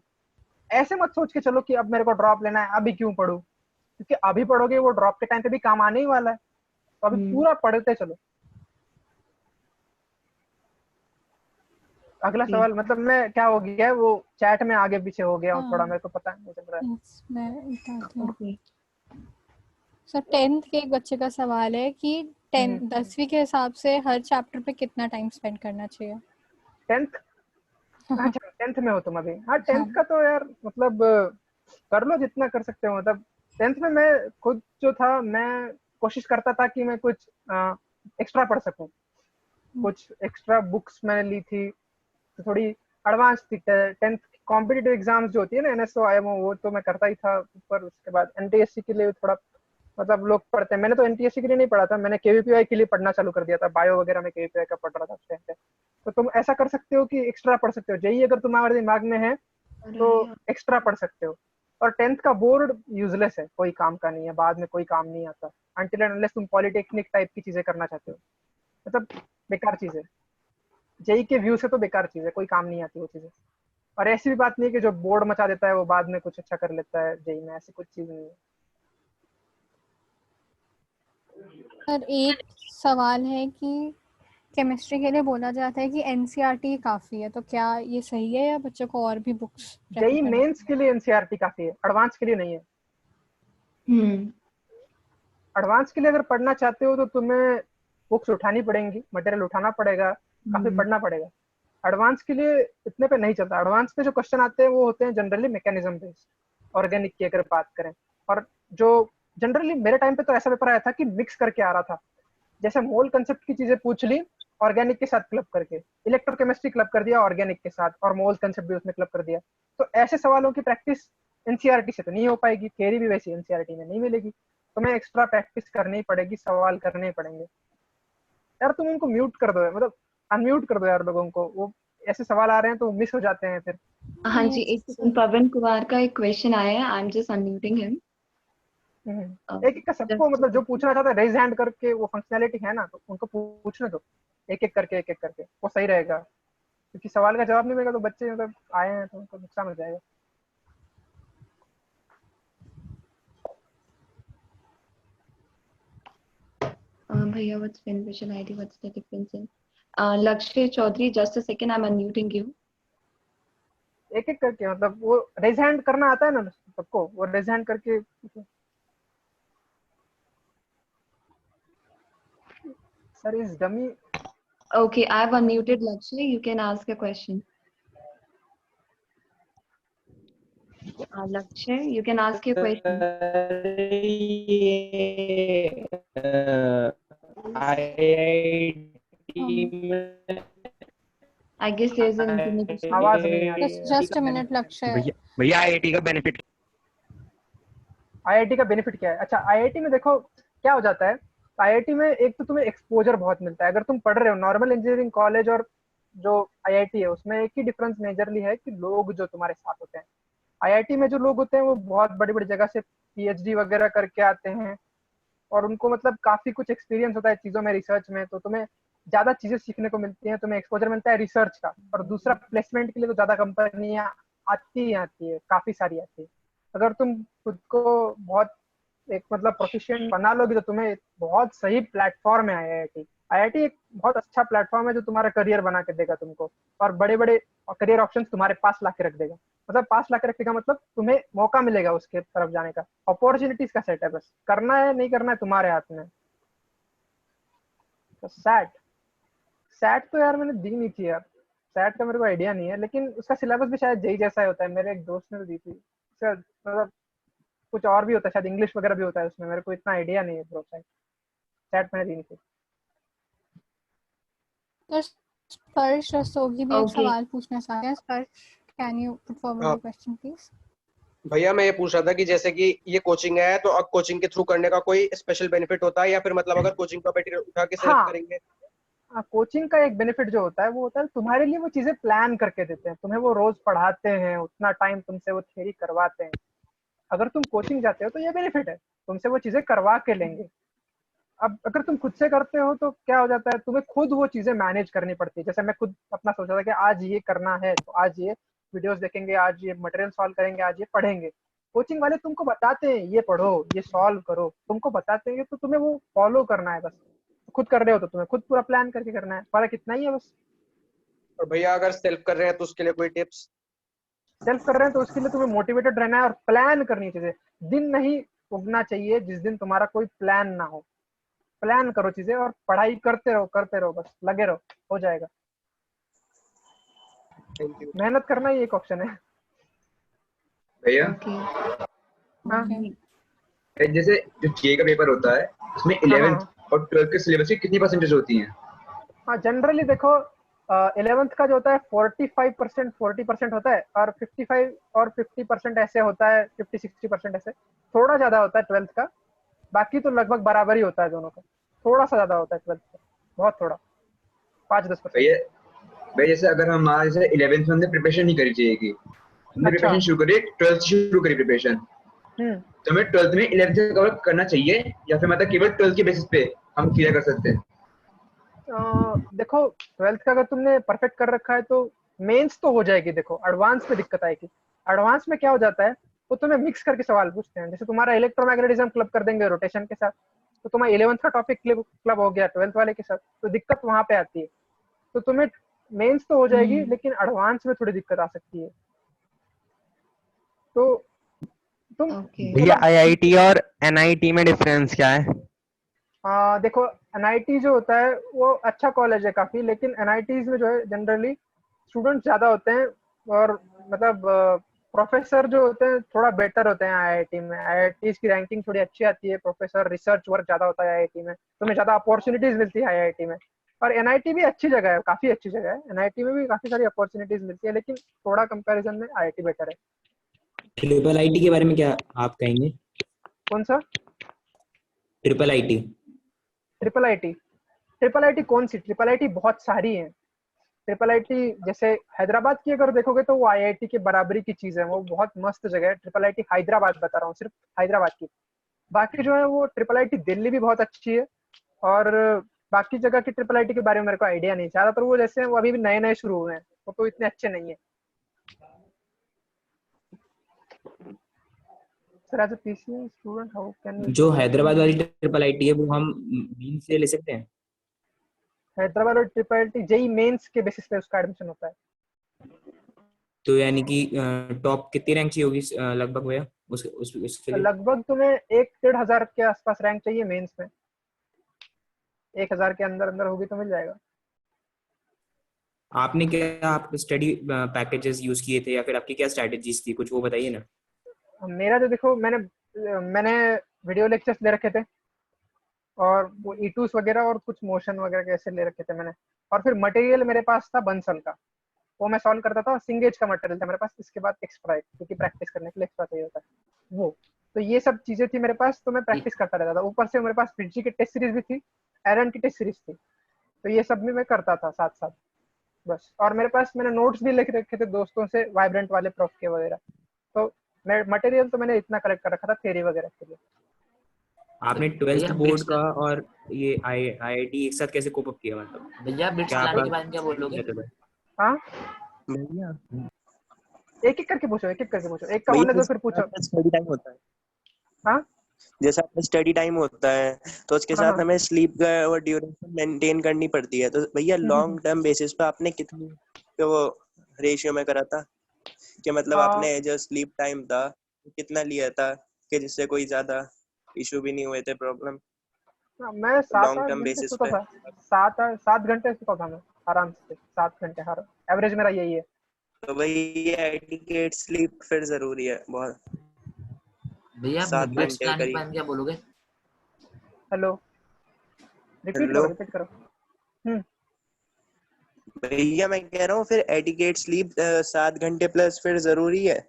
ऐसे मत सोच के चलो कि अब मेरे को ड्रॉप लेना है, अभी क्यों पढ़ूं, क्योंकि अभी पढ़ोगे वो ड्रॉप के टाइम पे भी काम आने ही वाला है, तो अभी पूरा पढ़ते चलो। अगला जी। सवाल, मतलब मैं क्या हो गया है, वो चैट में आगे पीछे हो गया हूँ थोड़ा, हाँ, मेरे को पता नहीं चल रहा है। मैं बताती हूँ। ओके। सर 10th के एक बच्चे का सवाल है कि 10वीं के हिसाब से हर चैप्टर पे कितना टाइम स्पेंड करना चाहिए। 10th, अच्छा 10th में हो तुम अभी, हाँ 10th हाँ। का तो यार मतलब कर लो जितना कर सकते हो। मतलब 10th में मैं खुद जो था, मैं कोशिश करता था कि मैं कुछ एक्स्ट्रा पढ़ सकूं, कुछ एक्स्ट्रा बुक्स मैंने ली थी, तो थोड़ी एडवांस थी। 10th कॉम्पिटिटिव एग्जाम्स जो होती है ना, एनएसओ आईएमओ, वो तो मैं करता ही था ऊपर। उसके बाद एनटीएससी के लिए थोड़ा मतलब लोग पढ़ते हैं, मैंने तो एनटीएससी के लिए नहीं पढ़ा था, मैंने केवीपीआई के लिए पढ़ना चालू कर दिया था, बायो वगैरह में केवीपीआई का पढ़ रहा था उस टाइम पे। तो तुम ऐसा कर सकते हो कि एक्स्ट्रा पढ़ सकते हो, जेई अगर तुम्हारे दिमाग में है तो एक्स्ट्रा पढ़ सकते हो। और 10th का बोर्ड यूजलेस है, कोई काम का नहीं है, बाद में कोई काम नहीं आता, अनटिल एंड अनलेस तुम पॉलिटेक्निक टाइप की चीजें करना चाहते हो। मतलब बेकार चीज है, जेई के व्यू से तो बेकार चीज है, कोई काम नहीं आती वो चीजें। और ऐसी भी बात नहीं है कि जो बोर्ड मचा देता है वो बाद में कुछ अच्छा कर लेता है जेई में, ऐसी कुछ चीज नहीं है। सर एक सवाल है कि केमिस्ट्री के लिए बोला जाता है कि एनसीईआरटी काफी है, तो क्या ये सही है या बच्चों को और भी बुक्स जेई मेंस के लिए एनसीईआरटी काफी है, एडवांस के लिए नहीं है। एडवांस के लिए अगर पढ़ना चाहते हो तो तुम्हें बुक्स उठानी पड़ेंगी, मटेरियल उठाना पड़ेगा, काफी पढ़ना पड़ेगा। एडवांस के लिए इतने पे नहीं चलता। एडवांस पे जो क्वेश्चन आते हैं वो होते हैं जनरली मैकेनिज्म बेस्ड, ऑर्गेनिक की अगर बात करें। और जो जनरली मेरे टाइम पे तो ऐसा पेपर आया था कि मिक्स करके आ रहा था, जैसे मोल कंसेप्ट की चीजें पूछ ली ऑर्गेनिक के साथ क्लब करके, इलेक्ट्रोकेमिस्ट्री क्लब कर दिया ऑर्गेनिक के साथ, और मोल कंसेप्ट भी उसमें क्लब कर दिया। तो ऐसे सवालों की प्रैक्टिस एनसीईआरटी से तो नहीं हो पाएगी, थ्योरी भी वैसी एनसीईआरटी में नहीं मिलेगी, तुम्हें एक्स्ट्रा प्रैक्टिस करनी पड़ेगी, सवाल करने पड़ेंगे। यार तुम उनको म्यूट कर दो, मतलब अनम्यूट कर दो यार लोगों को, वो ऐसे सवाल आ रहे हैं तो मिस हो जाते हैं फिर। हाँ जी, एक पवन कुमार का एक क्वेश्चन आया है, I am just unmuting him. एक एक का सबको, मतलब जो पूछना चाहता है रेज हैंड करके, वो फंक्शनैलिटी है ना, तो उनको पूछने दो एक एक करके, वो सही रहेगा। क्योंकि सवाल का जवाब नहीं मिलेगा तो बच्चे मतलब आए हैं तो उनको नुकसान हो जाएगा। भैया what's beneficial ID, what's the difference in? Lakshya Chaudhary, just a second, I am unmuting you. एक एक करके, मतलब वो रेज हैंड करना आता है ना सबको, वो रेज हैंड करके। Sir is dummy. Okay, I have unmuted Lakshya. You can ask a question. Lakshya, you can ask your question. I guess there's an internet issue. आवाज नहीं आ रही है। जस्ट अ मिनट लक्ष्य। भैया आईआईटी का बेनिफिट, आईआईटी का बेनिफिट क्या है? अच्छा, आईआईटी में देखो क्या हो जाता है, आईआईटी में एक तो तुम्हें एक्सपोजर बहुत मिलता है। अगर तुम पढ़ रहे हो नॉर्मल इंजीनियरिंग कॉलेज और जो आईआईटी है, उसमें एक ही डिफरेंस मेजरली है कि लोग जो तुम्हारे साथ होते हैं। आईआईटी में जो लोग होते हैं वो बहुत बड़ी बड़ी जगह से पीएचडी वगैरह करके आते हैं, और उनको मतलब काफी कुछ एक्सपीरियंस होता है चीजों में, रिसर्च में, तो तुम्हें ज्यादा चीजें सीखने को मिलती हैं, तुम्हें एक्सपोजर मिलता है रिसर्च का। और दूसरा, प्लेसमेंट के लिए तो ज्यादा कंपनियां आती है, काफी सारी आती है। अगर तुम खुद को बहुत एक मतलब प्रोफिशिएंट बना लोगे तो तुम्हें बहुत सही प्लेटफॉर्म है आईआईटी। आईआईटी एक बहुत अच्छा प्लेटफॉर्म है जो तुम्हारा करियर बना के देगा तुमको, और बड़े बड़े करियर ऑप्शंस तुम्हारे पास ला के रख देगा। मतलब पास ला के रख देगा मतलब तुम्हें मौका मिलेगा उसके तरफ जाने का, अपॉर्चुनिटीज का सेट है, बस करना है नहीं करना है तुम्हारे हाथ में। तो सैट तो यार मैंने दी नहीं थी यार, सैट का मेरे को आइडिया नहीं है, लेकिन उसका सिलेबस भी शायद जेई जैसा ही होता है। मेरे एक दोस्त ने तो दी थी, मतलब कुछ और भी होता है शायद, इंग्लिश वगैरह भी होता है उसमें, मेरे को इतना आइडिया नहीं है ब्रो। सैट मैंने दी नहीं थी। तो स्पर्श रस्तोगी भी एक Okay. सवाल पूछना चाहते हैं। स्पर्श, can you put forward your question please? भैया मैं ये पूछ रहा था कि जैसे कि ये कोचिंग है तो अब कोचिंग के थ्रू करने का कोई स्पेशल बेनिफिट होता है, या फिर मतलब अगर कोचिंग का मटेरियल उठा के सिलेक्ट हाँ, करेंगे? कोचिंग का एक बेनिफिट जो होता है वो होता है तुम्हारे लिए वो चीजें प्लान करके देते हैं, तुम्हें वो रोज पढ़ाते हैं, उतना टाइम तुमसे वो थ्योरी करवाते हैं। अगर तुम कोचिंग जाते हो तो ये बेनिफिट है, तुमसे वो चीजें करवा के लेंगे। अब अगर तुम खुद से करते हो तो क्या हो जाता है, तुम्हें खुद वो चीजें मैनेज करनी पड़ती है। जैसे मैं खुद अपना सोचा था कि आज ये करना है तो आज ये वीडियोस देखेंगे, आज ये मटेरियल सॉल्व करेंगे, आज ये पढ़ेंगे। कोचिंग वाले तुमको बताते हैं ये पढ़ो, ये सॉल्व करो, तुमको बताते हैं तो तुम्हें वो फॉलो करना है बस। खुद कर रहे हो तो तुम्हें खुद पूरा प्लान करके करना है, फर्क इतना ही है बस। और भैया अगर सेल्फ कर रहे हैं तो उसके लिए कोई टिप्स? सेल्फ कर रहे हैं तो उसके लिए तुम्हें मोटिवेटेड रहना है और प्लान करनी चाहिए। दिन नहीं उगना चाहिए जिस दिन तुम्हारा कोई प्लान ना हो। प्लान करो चीजें और पढ़ाई करते रहो, बस लगे रहो, हो जाएगा। Thank you. मेहनत करना ही एक ऑप्शन है। भैया Okay. हाँ जैसे जो जेई का पेपर होता है उसमें 11th और 12th के सिलेबस की कितनी परसेंटेज होती हैं? हाँ, जनरली देखो 11th का जो होता है 45% 40% होता है, और 55 और 50% ऐसे होता है, 50-60% ऐसे। थोड़ा ज्यादा होता है 12th का, बाकी तो लगभग बराबर ही होता है दोनों का। थोड़ा सा ज्यादा होता है 12th का, बहुत थोड़ा, 5-10%। भैया जैसे अगर हमारा जैसे 11th में हमने प्रिपरेशन नहीं करी चाहिए की, हमने अच्छा। प्रिपरेशन शुरू करी, 12th शुरू करी प्रिपरेशन, तो हमें 12th में 11th का कवर करना चाहिए या फिर मतलब केवल 12th के बेसिस पे हम क्लियर कर सकते हैं? देखो 12th का अगर तुमने परफेक्ट कर रखा है तो मेंस तो हो जाएगी। देखो एडवांस में दिक्कत आएगी। एडवांस में क्या हो जाता है, वो तुम्हें मिक्स करके सवाल पूछते हैं। जैसे तुम्हारा इलेक्ट्रोमैग्नेटिज्म क्लब कर देंगे रोटेशन के साथ, तो तुम्हारा 11th का टॉपिक क्लब हो गया 12th वाले के साथ, तो दिक्कत वहां पे आती है। तो तुम्हें मेंस तो हो जाएगी, लेकिन एडवांस में थोड़ी दिक्कत आ सकती है। तो तुम Okay. भैया आईआईटी और एनआईटी में डिफरेंस क्या है? देखो एनआईटी जो होता है वो अच्छा कॉलेज है काफी, लेकिन एनआईटीज में जो है जनरली स्टूडेंट ज्यादा होते हैं, और मतलब प्रोफेसर जो होते हैं थोड़ा बेटर होते हैं आईआईटी में। आईआईटी की रैंकिंग थोड़ी अच्छी आती है, प्रोफेसर रिसर्च वर्क ज्यादा होता है आईआईटी में, तुम्हें ज्यादा अपॉर्चुनिटीज मिलती है आईआईटी में। और एनआईटी भी अच्छी जगह है, काफी अच्छी जगह है, एनआईटी में भी काफी सारी अपॉर्चुनिटीज मिलती है, लेकिन थोड़ा कंपैरिजन में आईआईटी बेटर है। ट्रिपल आईटी के बारे में क्या आप कहेंगे? कौन सा triple IT? Triple IT? Triple IT कौन सी? ट्रिपल आईटी बहुत सारी है। ट्रिपल आईटी जैसे हैदराबाद की अगर देखोगे तो वो आईआईटी के बराबरी की चीज है, वो बहुत मस्त जगह है। ट्रिपल आईटी हैदराबाद बता रहा हूँ, सिर्फ हैदराबाद की। बाकी जो है वो ट्रिपल आईटी दिल्ली भी बहुत अच्छी है, और बाकी जगह की ट्रिपल आईटी के बारे में मेरे को आइडिया नहीं। ज्यादातर वो जैसे वो अभी भी नए नए शुरू हुए हैं, वो तो इतने अच्छे नहीं है। Sir as a PCM student how can जो हैदराबाद वाली ट्रिपल आईटी है वो हम मेन से ले सकते हैं? हैदराबाद और ट्रिपल आईटी जेई मेंस के बेसिस पे उसका एडमिशन होता है। तो यानी कि टॉप कितनी रैंक चाहिए होगी लगभग भैया उसके लिए? लगभग तुम्हें 1-1.5 हजार के आसपास रैंक चाहिए मेंस में। 1,000 के अंदर अंदर होगी तो मिल जाएगा। आपने क्या आप स्टडी पैकेजेस यूज किए थे या फिर आपकी क्या स्ट्रेटजीज थी, कुछ वो बताइए ना। मेरा तो देखो मैंने वीडियो लेक्चर्स ले रखे थे, और वो E2s वगैरह और कुछ मोशन वगैरह कैसे ले रखे थे मैंने। और फिर मटेरियल मेरे पास था बंसल का, वो मैं सॉल्व करता था। सिंगेज का मटेरियल था मेरे पास, इसके बाद एक्सप्राइट, क्योंकि प्रैक्टिस करने के लिए एक्स्ट्रा चाहिए होता है वो। तो ये सब चीजें थी मेरे पास, तो मैं प्रैक्टिस करता रहता था। ऊपर से मेरे पास फिजी की टेस्ट सीरीज भी थी, एरन की टेस्ट सीरीज थी, तो ये सब भी मैं करता था साथ साथ बस। और मेरे पास मैंने नोट्स भी लिख रखे थे दोस्तों से, वाइब्रेंट वाले प्रोफ के वगैरह। तो मटेरियल तो मैंने इतना कलेक्ट कर रखा था थ्योरी वगैरह के लिए। आपने 12th बोर्ड का और ये आईआईटी एक साथ कैसे कोप अप किया, मतलब भैया बिट्स क्या चलाने आपका के बारे में क्या बोलोगे? हाँ भैया एक एक करके पूछो, एक एक करके पूछो, एक का होने दो फिर पूछो। स्टडी टाइम होता है, हाँ जैसा अपना स्टडी टाइम होता है तो उसके हाँ साथ हाँ। हमें स्लीप का और ड्यूरेशन मेंटेन करनी पड़ती है। तो भैया लॉन्ग टर्म बेसिस पे आपने कितनी वो रेशियो में करा था कि मतलब आपने जो स्लीप टाइम था कितना लिया था कि जिससे कोई ज्यादा इशू भी नहीं हुए थे प्रॉब्लम मैं 7-8 लॉन्ग टर्म घंटे बेसिस सोता पे? था। 7 घंटे सोता था मैं आराम से, 7 घंटे हर एवरेज मेरा यही है। तो भैया एडिकेट स्लीप फिर जरूरी है बहुत। भैया 7 बिट्स घंटे चलाने के करीब। बारे में क्या बोलोगे? हेलो, रिपीट हेलो करो, रिपीट करो। भैया मैं कह रहा हूँ फिर एडिकेट स्लीप 7 घंटे प्लस फिर जरूरी है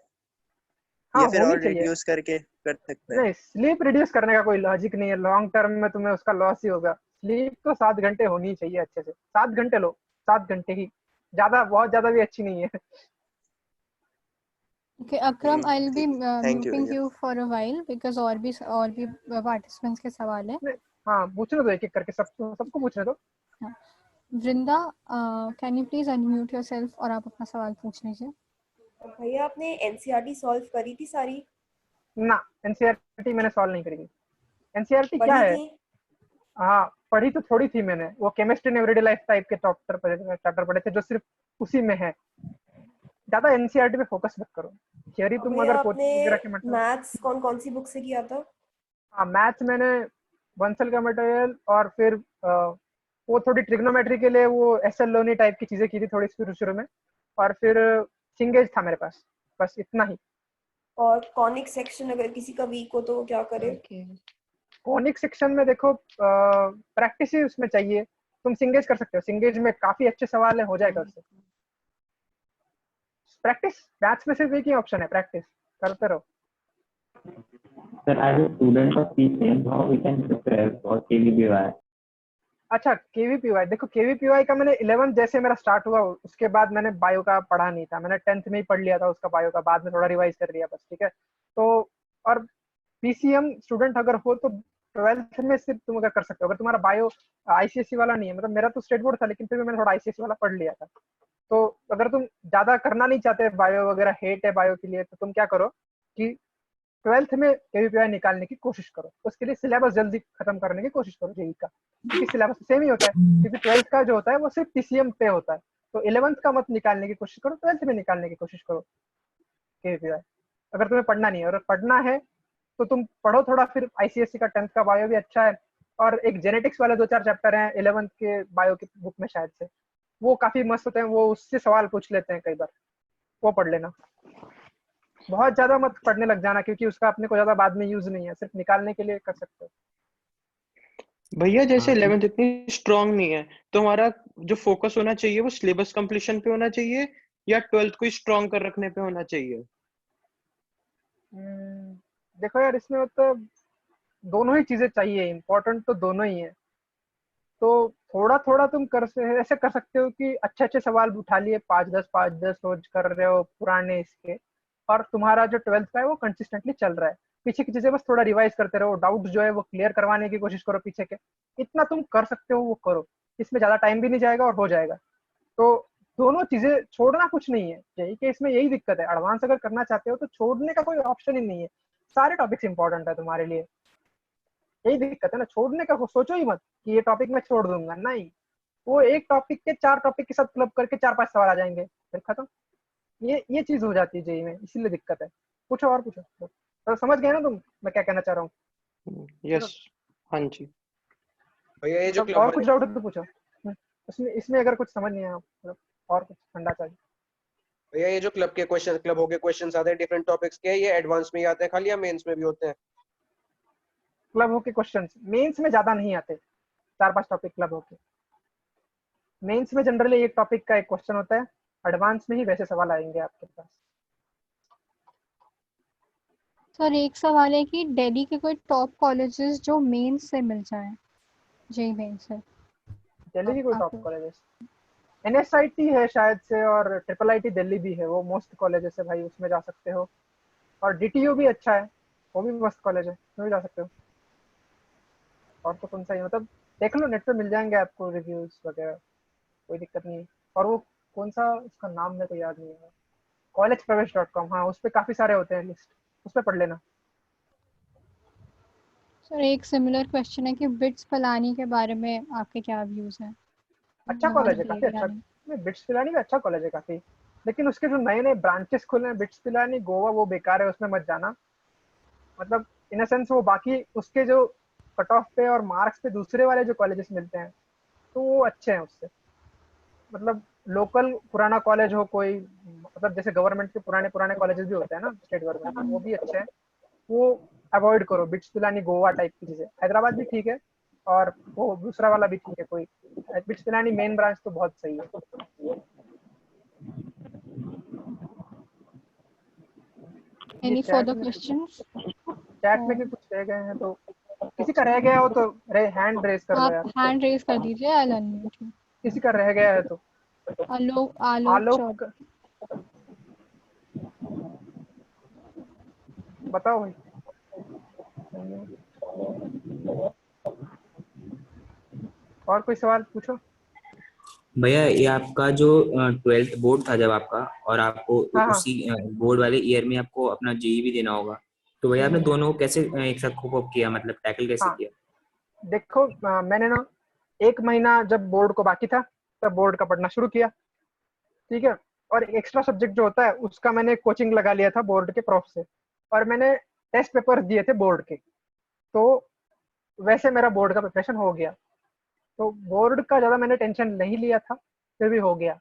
हाँ या फिर होनी और चाहिए। रिड्यूस करके कर सकते हैं? नहीं, स्लीप रिड्यूस करने का कोई लॉजिक नहीं है, लॉन्ग टर्म में तुम्हें उसका लॉस ही होगा। स्लीप तो 7 घंटे होनी चाहिए अच्छे से, 7 घंटे लो, 7 घंटे ही, ज्यादा बहुत ज्यादा भी अच्छी नहीं है। Okay, Akram, I'll be thank you muting भैया। you for a while because और भी participants के सवाल है। हाँ पूछने दो, एक एक करके सबको पूछने दो। वृंदा, can you please unmute yourself और आप अपना सवाल पूछ लीजिए। भैया आपने एनसीईआरटी सॉल्व करी थी सारी? ना, एनसीईआरटी मैंने सॉल्व नहीं करी। एनसीईआरटी क्या पढ़ी है? थी? हाँ पढ़ी तो थोड़ी थी मैंने, वो chemistry in everyday life type के चैप्टर पढ़े थे जो सिर्फ उसी में है। ज्यादा एनसीईआरटी पे फोकस मत करो, थियरी तुम भैया अगर आपने कोचिंग वगैरह के मतलब। मैथ्स कौन कौन सी बुक से किया था? हाँ मैथ्स मैंने बंसल का मटेरियल, और फिर वो थोड़ी ट्रिग्नोमेट्री के लिए वो एसएल लोनी टाइप की चीजें की थी थोड़ी शुरू शुरू में, और फिर सिंगेज था मेरे पास, बस इतना ही। और कॉनिक सेक्शन अगर किसी का वीक हो तो वो क्या करे? कॉनिक सेक्शन में देखो प्रैक्टिस ही उसमें चाहिए। तुम सिंगेज कर सकते हो, सिंगेज में काफी अच्छे सवाल है, हो जाएगा उससे। प्रैक्टिस, मैथ्स में सिर्फ एक ही ऑप्शन है, प्रैक्टिस करते रहो। Sir, as a student of PCM, how we can prepare for KVPY? अच्छा केवीपीवाई, देखो केवीपीवाई का मैंने 11th जैसे मेरा स्टार्ट हुआ उसके बाद मैंने बायो का पढ़ा नहीं था, मैंने 10th में ही पढ़ लिया था उसका बायो का, बाद में थोड़ा रिवाइज कर लिया बस, ठीक है। तो और पीसीएम स्टूडेंट अगर हो तो ट्वेल्थ में सिर्फ तुम अगर कर सकते हो, अगर तुम्हारा बायो आईसीएसई वाला नहीं है, मतलब मेरा तो स्टेट बोर्ड था लेकिन फिर भी मैंने थोड़ा आईसीएसई वाला पढ़ लिया था, तो अगर तुम ज्यादा करना नहीं चाहते बायो वगैरह, हेट है बायो के लिए, तो तुम क्या करो कि ट्वेल्थ में केवीपीआई निकालने की कोशिश करो, उसके लिए सिलेबस जल्दी खत्म करने की कोशिश करो जेई का, क्योंकि सिलेबस सेम ही होता है, क्योंकि ट्वेल्थ का जो होता है वो सिर्फ पीसीएम पे होता है, तो 11th का मत निकालने की कोशिश करो, ट्वेल्थ में निकालने की कोशिश करो केवीपीआई, अगर तुम्हें पढ़ना नहीं है। और पढ़ना है तो तुम पढ़ो थोड़ा, फिर आईसीएसई का 10th का बायो भी अच्छा है, और एक जेनेटिक्स वाले 2-4 चैप्टर हैं 11th के बायो की बुक में शायद से, वो काफी मस्त होते हैं, वो उससे सवाल पूछ लेते हैं कई बार, वो पढ़ लेना। बहुत ज्यादा मत पढ़ने लग जाना, क्योंकि उसका अपने को ज्यादा बाद में यूज नहीं है, सिर्फ निकालने के लिए कर सकते हो। भैया जैसे 11th इतनी स्ट्रांग नहीं है, तो हमारा जो फोकस होना चाहिए वो सिलेबस कंप्लीशन पे होना चाहिए या 12th को स्ट्रांग कर रखने पे होना चाहिए? देखो यार, इसमें मतलब दोनों ही चीजें चाहिए, इम्पोर्टेंट तो दोनों ही है, तो थोड़ा थोड़ा तुम ऐसे कर सकते हो कि अच्छे अच्छे सवाल उठा लिए, 5-10 रोज कर रहे हो पुराने इसके, और तुम्हारा जो 12th का है वो कंसिस्टेंटली चल रहा है, पीछे की चीजें बस थोड़ा रिवाइज करते रहो, डाउट जो है वो क्लियर करवाने की कोशिश करो पीछे के, इतना तुम कर सकते हो वो करो, इसमें ज्यादा टाइम भी नहीं जाएगा और हो जाएगा। तो दोनों चीजें, छोड़ना कुछ नहीं है, यही कि इसमें यही दिक्कत है, एडवांस अगर करना चाहते हो तो छोड़ने का कोई ऑप्शन ही नहीं है, सारे टॉपिक्स इंपॉर्टेंट है तुम्हारे लिए, यही दिक्कत है ना, छोड़ने का सोचो ही मत कि ये टॉपिक मैं छोड़ दूंगा, नहीं, वो एक टॉपिक के 4 टॉपिक के साथ क्लब करके 4-5 सवाल आ जाएंगे, फिर खत्म, ये चीज हो जाती है जेई में, इसीलिए दिक्कत है। पूछो और पूछो, तो समझ गए ना तुम मैं क्या कहना चाह रहा हूँ? यस, हाँ जी भैया ये जो और कुछ डाउट है तो पूछो, इसमें अगर कुछ समझ नहीं आया मतलब और कुछ ठंडा चाहिए। भैया ये जो क्लब के क्वेश्चन, क्लब हो के क्वेश्चंस आते हैं डिफरेंट टॉपिक्स के, ये एडवांस में ही आते हैं खाली या मेंस में भी होते हैं? क्लब हो के क्वेश्चंस मेंस में ज्यादा नहीं आते, 4-5 टॉपिक क्लब हो के, मेंस में जनरली एक टॉपिक का एक क्वेश्चन होता है, एडवांस में ही वैसे सवाल आएंगे आपके पास। सर एक सवाल है कि दिल्ली के कोई टॉप कॉलेजेस जो मेंस से मिल जाए, जेई मेंस से, दिल्ली की कोई टॉप कॉलेजेस, एनएसआईटी है शायद से, और ट्रिपल आईटी दिल्ली भी है, वो मोस्ट कॉलेजेस है भाई, उसमें जा सकते हो, और डीटीयू भी अच्छा है, वो भी मस्त कॉलेज है, उसमें भी जा सकते हो। और तो कौन सा है, मतलब देख लो, नेट पे मिल जाएंगे आपको रिव्यूज वगैरह, कोई दिक्कत नहीं। और वो कौन सा, उसका नाम मेरे को याद नहीं है, collegepravesh.com, हाँ उस पर काफी सारे होते हैं लिस्ट, उस पर पढ़ लेना। सर एक सिमिलर क्वेश्चन है कि बिट्स पिलानी के बारे में आपके क्या व्यूज हैं? अच्छा कॉलेज है काफी, अच्छा, बिट्स पिलानी भी अच्छा कॉलेज है काफी, लेकिन उसके जो नए नए ब्रांचेस खुले हैं, बिट्स पिलानी गोवा, वो बेकार है, उसमें मत जाना, मतलब इन अ सेंस वो बाकी उसके जो कट ऑफ पे और मार्क्स पे दूसरे वाले जो कॉलेजेस मिलते हैं तो वो अच्छे हैं उससे, मतलब लोकल पुराना कॉलेज हो कोई, मतलब जैसे गवर्नमेंट के पुराने कॉलेजेस भी होते हैं ना स्टेट गवर्नमेंट, वो भी अच्छे हैं, वो अवॉइड करो, बिट्स पिलानी गोवा टाइप की चीजें, हैदराबाद भी ठीक है और वो दूसरा वाला भी ठीक है, कोई बिट्स पिलानी मेन ब्रांच तो बहुत सही है। Any further questions? चैट में भी कुछ रह गए हैं तो, किसी का रह गया हो तो हैंड रेज कर लो यार, आप हैंड रेज कर दीजिए, I'll unmute you. किसी का रह गया है तो। आलोक बताओ भाई। और कोई सवाल पूछो। भैया ये आपका जो 12th बोर्ड था जब आपका, और आपको उसी बोर्ड वाले ईयर में आपको अपना जेई भी देना होगा, तो भैया आपने दोनों को कैसे एक साथ कोप अप किया, मतलब टैकल कैसे किया? देखो मैंने ना 1 महीना जब बोर्ड को बाकी था तब बोर्ड का पढ़ना शुरू किया, ठीक है, और एक्स्ट्रा सब्जेक्ट जो होता है उसका मैंने कोचिंग लगा लिया था बोर्ड के प्रोफ से, और मैंने टेस्ट पेपर दिए थे बोर्ड के, तो वैसे मेरा बोर्ड का प्रिपरेशन हो गया, तो बोर्ड का ज्यादा मैंने टेंशन नहीं लिया था, फिर भी हो गया,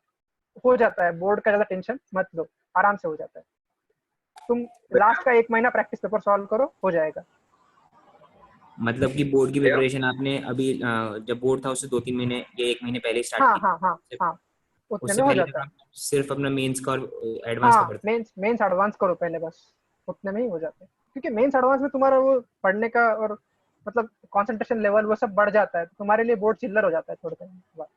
हो जाता है, बोर्ड का ज्यादा टेंशन मत लो, आराम से हो जाता है, तुम लास्ट का 1 महीना प्रैक्टिस पेपर सॉल्व करो, हो जाएगा। मतलब कि बोर्ड की प्रिपरेशन आपने अभी जब बोर्ड था उससे 2-3 महीने या 1 महीने पहले स्टार्ट की? हाँ, उतने उससे में हो पहले जाता है। सिर्फ अपना मेंस का और एडवांस का पढ़ते? मेंस एडवांस करो पहले, बस उतने में ही हो जाते हैं, क्योंकि मेंस एडवांस में तुम्हारा वो पढ़ने का और मतलब कंसंट्रेशन लेवल वो सब बढ़ जाता है, तो तुम्हारे लिए बोर्ड चिल्लर हो जाता है थोड़े टाइम बाद।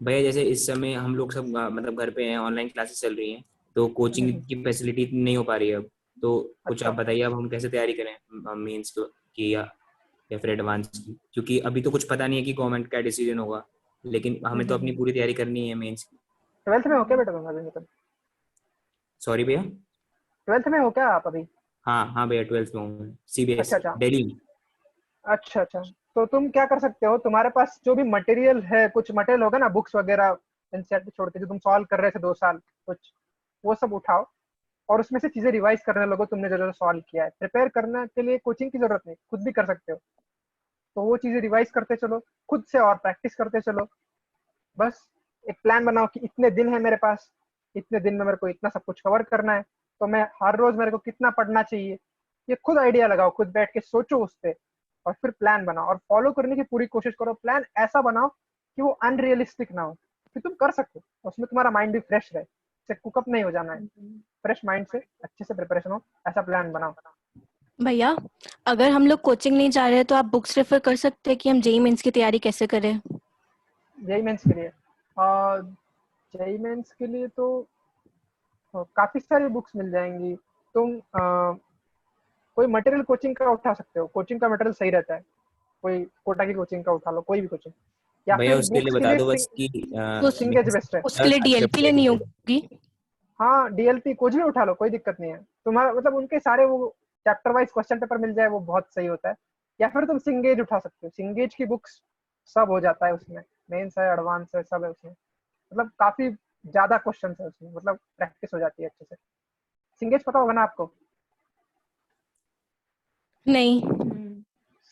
भैया जैसे इस समय हम लोग सब मतलब घर पे हैं, ऑनलाइन क्लासेस चल रही हैं, तो कोचिंग की फैसिलिटी नहीं हो पा रही है अब, तो कुछ आप बताइए अब हम कैसे तैयारी करें मेंस को? की या फिर एडवांस की, क्योंकि अभी तो कुछ पता नहीं है कि गवर्नमेंट का डिसीजन होगा, लेकिन हमें तो अपनी पूरी तैयारी करनी है मेंस की। 12th में हो क्या बेटा तुम अभी? मतलब सॉरी भैया। 12th में हो क्या आप अभी? हाँ भैया 12th में हूँ, अच्छा सीबीएसई अच्छा दिल्ली में। अच्छा, तो तुम क्या कर सकते हो, तुम्हारे पास जो भी मटेरियल है, कुछ मटेरियल होगा ना, बुक्स वगैरह एनसीईआरटी छोड़ के जो तुम सॉल्व कर रहे थे 2 साल कुछ, वो सब उठाओ और उसमें से चीजें रिवाइज करने लगो। तुमने जो जो सॉल्व किया है, प्रिपेयर करने के लिए कोचिंग की जरूरत नहीं, खुद भी कर सकते हो। तो वो चीजें रिवाइज करते चलो खुद से और प्रैक्टिस करते चलो। बस एक प्लान बनाओ कि इतने दिन है मेरे पास, इतने दिन में मेरे को इतना सब कुछ कवर करना है, तो मैं हर रोज मेरे को कितना पढ़ना चाहिए, ये खुद आइडिया लगाओ, खुद बैठ के सोचो उस पर और फिर प्लान बनाओ और फॉलो करने की पूरी कोशिश करो। प्लान ऐसा बनाओ कि वो अनरियलिस्टिक ना हो, कि तुम कर सको, उसमें तुम्हारा माइंड भी फ्रेश रहे, से कुकअप नहीं हो जाना है, फ्रेश माइंड से अच्छे से प्रिपरेशन हो, ऐसा प्लान बनाओ। भैया अगर हम लोग कोचिंग नहीं जा रहे हैं तो आप बुक्स रेफर कर सकते हैं कि हम जेईई मेंस की तैयारी कैसे करें? जेईई मेंस के लिए जेईई मेंस के लिए तो काफी सारी बुक्स मिल जाएंगी। तुम कोई मटेरियल कोचिंग का उठा सकते हो, कोचिंग का मटेरियल सही रहता है, कोई कोटा की कोचिंग का उठा लो, कोई भी कोचिंग, या भैया फिर उसके लिए बुक्स के बता लिए दो बस कि सिंगेज बेस्ट है। उसके लिए डीएलपी लेनी होगी? हाँ डीएलपी कुछ भी उठा लो, कोई दिक्कत नहीं है। तुम्हारा मतलब उनके सारे वो चैप्टर वाइज क्वेश्चन पेपर मिल जाए, वो बहुत सही होता है। या फिर तुम सिंगेज उठा सकते हो, सिंगेज की बुक्स सब हो जाता है उसमें, मेंस है, एडवांस है, सब है उसमें, मतलब काफी ज्यादा क्वेश्चन है उसमें, मतलब प्रैक्टिस हो जाती है अच्छे से। सिंगेज पता होगा ना आपको? नहीं।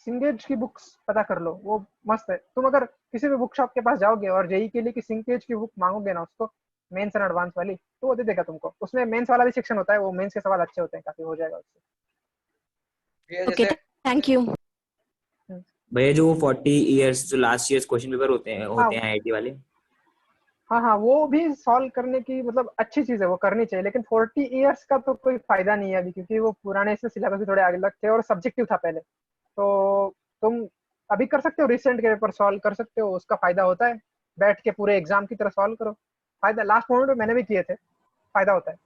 सिंगेज की बुक्स पता कर लो, वो मस्त है। तुम अगर किसी भी बुक शॉप के पास जाओगे और जेई के लिए कि सिंगेज की बुक मांगोगे ना उसको, मेंस एंड एडवांस वाली, तो वो दे देगा तुमको। उसमें मेंस वाला भी सेक्शन होता है, वो मेंस के सवाल अच्छे होते हैं, काफी हो जाएगा उससे। Okay thank you. भैया जो 40 इयर्स जो लास्ट ईयर्स क्वेश्चन पेपर होते हाँ हैं आईआईटी वाले, हाँ, वो भी सॉल्व करने की मतलब अच्छी चीज है, वो करनी चाहिए। लेकिन 40 इयर्स का तो कोई फायदा नहीं है अभी, क्योंकि वो पुराने से सिलेबस भी थोड़े आगे लग थे और सब्जेक्टिव था पहले। तो तुम अभी कर सकते हो, रिसेंट के पेपर सॉल्व कर सकते हो, उसका फायदा होता है। बैठ के पूरे एग्जाम की तरह सॉल्व करो, फायदा। लास्ट मोमेंट में मैंने भी किए थे, फायदा होता है।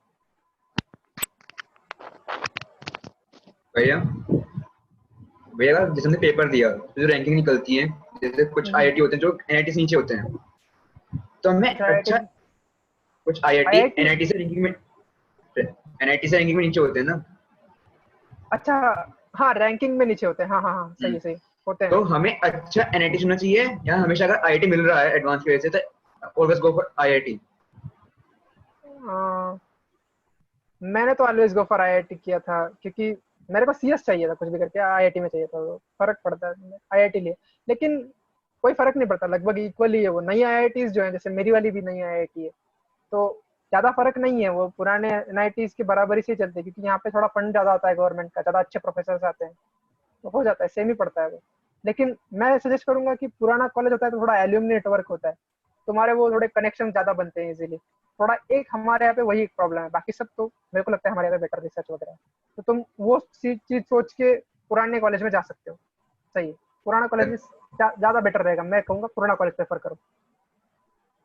भैया भैया जैसे हमने पेपर दिया तो जो रैंकिंग निकलती है, जैसे कुछ आईआईटी होते हैं जो एनआईटी से नीचे होते हैं, तो हमें अच्छा कुछ आईआईटी एनआईटी से रैंकिंग में नीचे होते हैं ना। अच्छा हाँ, रैंकिंग में नीचे होते हैं, हाँ हाँ हाँ, सही सही होते हैं। तो हमें अच्छा एनआईटी चुनना चाहिए, या हमेशा अगर आईआईटी मिल रहा है एडवांस की वजह से तो ऑलवेज गो फॉर आईआईटी? मैंने तो ऑलवेज गो फॉर आईआईटी किया था, क्योंकि मेरे को सीएस चाहिए था, कुछ भी करके आईआईटी में चाहिए था, वो फर्क पड़ता है आईआईटी लिए। लेकिन कोई फर्क नहीं पड़ता, लगभग इक्वली है वो। नई आईआईटीज जो है, जैसे मेरी वाली भी नई आईआईटी है, तो ज्यादा फर्क नहीं है, वो पुराने एनआईटीज की बराबरी से चलते हैं, क्योंकि यहाँ पे थोड़ा फंड ज्यादा आता है गवर्नमेंट का, ज्यादा अच्छे प्रोफेसर आते हैं, तो हो जाता है, सेम ही पड़ता है वो। लेकिन मैं सजेस्ट करूंगा कि पुराना कॉलेज होता है तो थोड़ा एल्यूमिनी नेटवर्क होता है, तुम्हारे वो थोड़े कनेक्शन ज्यादा बनते हैं इजीली। थोड़ा एक हमारे यहाँ पे वही एक प्रॉब्लम है, बाकी सब तो मेरे को लगता है हमारे यहाँ पे बेटर रिसर्च वगैरह है। तो तुम वो चीज सोच के पुराने कॉलेज में जा सकते हो, सही है। पुराना कॉलेज में ज्यादा बेटर रहेगा, मैं कहूँगा पुराना कॉलेज प्रेफर करो।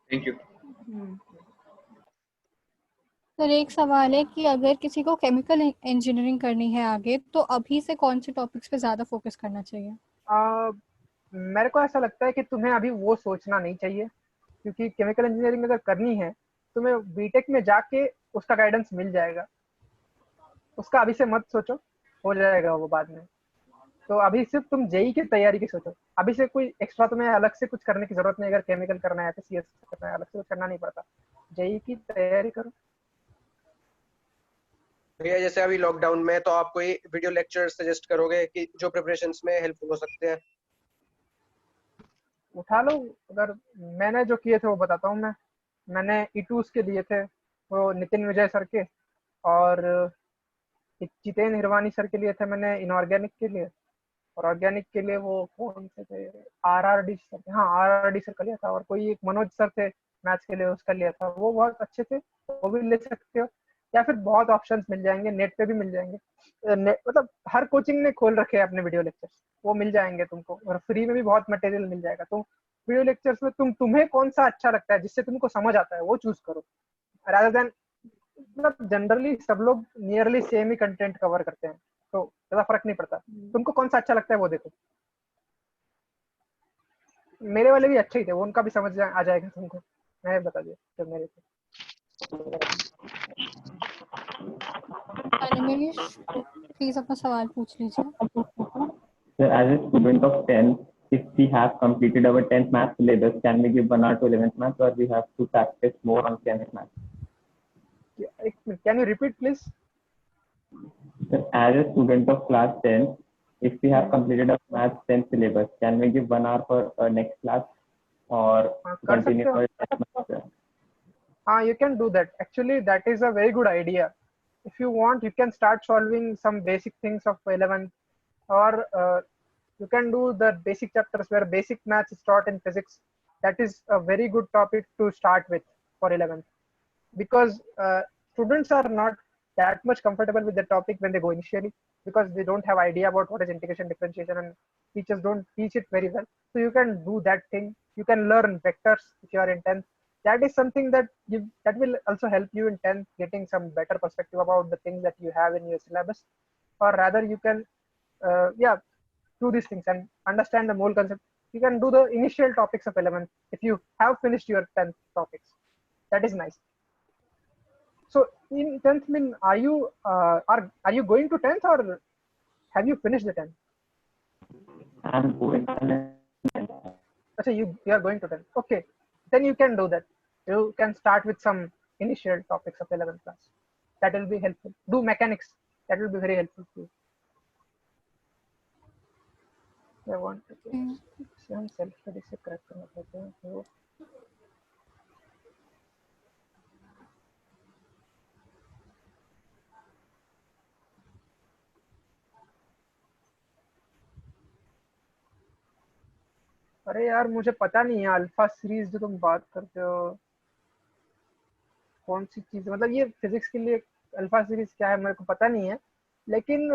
Thank you. सर एक सवाल है कि अगर किसी को केमिकल इंजीनियरिंग करनी है आगे, तो अभी से कौन से टॉपिक्स पे ज्यादा फोकस करना चाहिए? मेरे को ऐसा लगता है कि तुम्हें अभी वो सोचना नहीं चाहिए, क्योंकि केमिकल इंजीनियरिंग अगर करनी है, तुम्हें बीटेक में जाके उसका गाइडेंस मिल जाएगा, उसका अभी से मत सोचो, हो जाएगा वो बाद में। तो अभी सिर्फ तुम जेई की तैयारी की सोचो, अभी से कोई एक्स्ट्रा तुम्हें अलग से कुछ करने की जरूरत नहीं। अगर केमिकल करना है तो सीएस करना है, अलग से कुछ करना नहीं पड़ता, जेई की तैयारी करो। भैया जैसे अभी लॉकडाउन में, तो आप कोई वीडियो लेक्चर सजेस्ट करोगे कि जो प्रिपरेशंस में हेल्पफुल हो सकते हैं? उठा लो, अगर मैंने जो किए थे वो बताता हूँ मैं। मैंने E2 के लिए थे, वो नितिन विजय सर के, और जितेन हिरवानी सर के लिए थे मैंने इनऑर्गेनिक के लिए, और ऑर्गेनिक के लिए वो कौन से थे, आरआरडी सर, हाँ आरआरडी सर का लिया था। और कोई एक मनोज सर थे मैथ्स के लिए, उसका लिया था, वो बहुत अच्छे थे, वो भी ले सकते हो। या फिर बहुत ऑप्शंस मिल जाएंगे, नेट पे भी मिल जाएंगे। मतलब हर कोचिंग ने खोल रखे हैं अपने वीडियो लेक्चर्स, वो मिल जाएंगे तुमको, और फ्री में भी बहुत मटेरियल मिल जाएगा। तो वीडियो लेक्चर्स में तुम्हें कौन सा अच्छा लगता है, जिससे तुमको समझ आता है, वो चूज करो, रादर देन। मतलब जनरली सब लोग नियरली सेम ही कंटेंट कवर करते हैं, तो ज्यादा फर्क नहीं पड़ता। तुमको कौन सा अच्छा लगता है वो देखो। मेरे वाले भी अच्छे ही थे, वो उनका भी समझ आ जाएगा तुमको, मैं बता दिया जो मेरे थे। अनिमेश प्लीज अपना सवाल पूछ लीजिए। So as a student of 10th, if we have completed our 10th math syllabus, can we give 1 hour to 11th math, or we have to practice more on 10th math? Can you repeat please? So as a student of class 10, if we have completed our math 10th syllabus, can we give 1 hour for next class or continue our 10th math? You can do that. Actually, that is a very good idea. If you want, you can start solving some basic things of 11th, or you can do the basic chapters where basic maths is taught in physics. That is a very good topic to start with for 11th, because students are not that much comfortable with the topic when they go initially, because they don't have idea about what is integration, differentiation, and teachers don't teach it very well. So you can do that thing. You can learn vectors if you are in 10th. That is something that will also help you in 10th, getting some better perspective about the things that you have in your syllabus. Or rather, you can do these things and understand the whole concept. You can do the initial topics of 11th if you have finished your 10th topics. That is nice. So in 10th, are you going to 10th, or have you finished the 10th? I'm going to 10th. So you are going to 10th. Okay, then you can do that. You can start with some initial topics of 11th class. That will be helpful. Do mechanics. That will be very helpful too. I want to self-study से correct करना पड़ता है तो अरे यार मुझे पता नहीं है अल्फा सीरीज जो तुम बात करते हो कौन सी चीज, मतलब ये फिजिक्स के लिए अल्फा सीरीज क्या है मेरे को पता नहीं है, लेकिन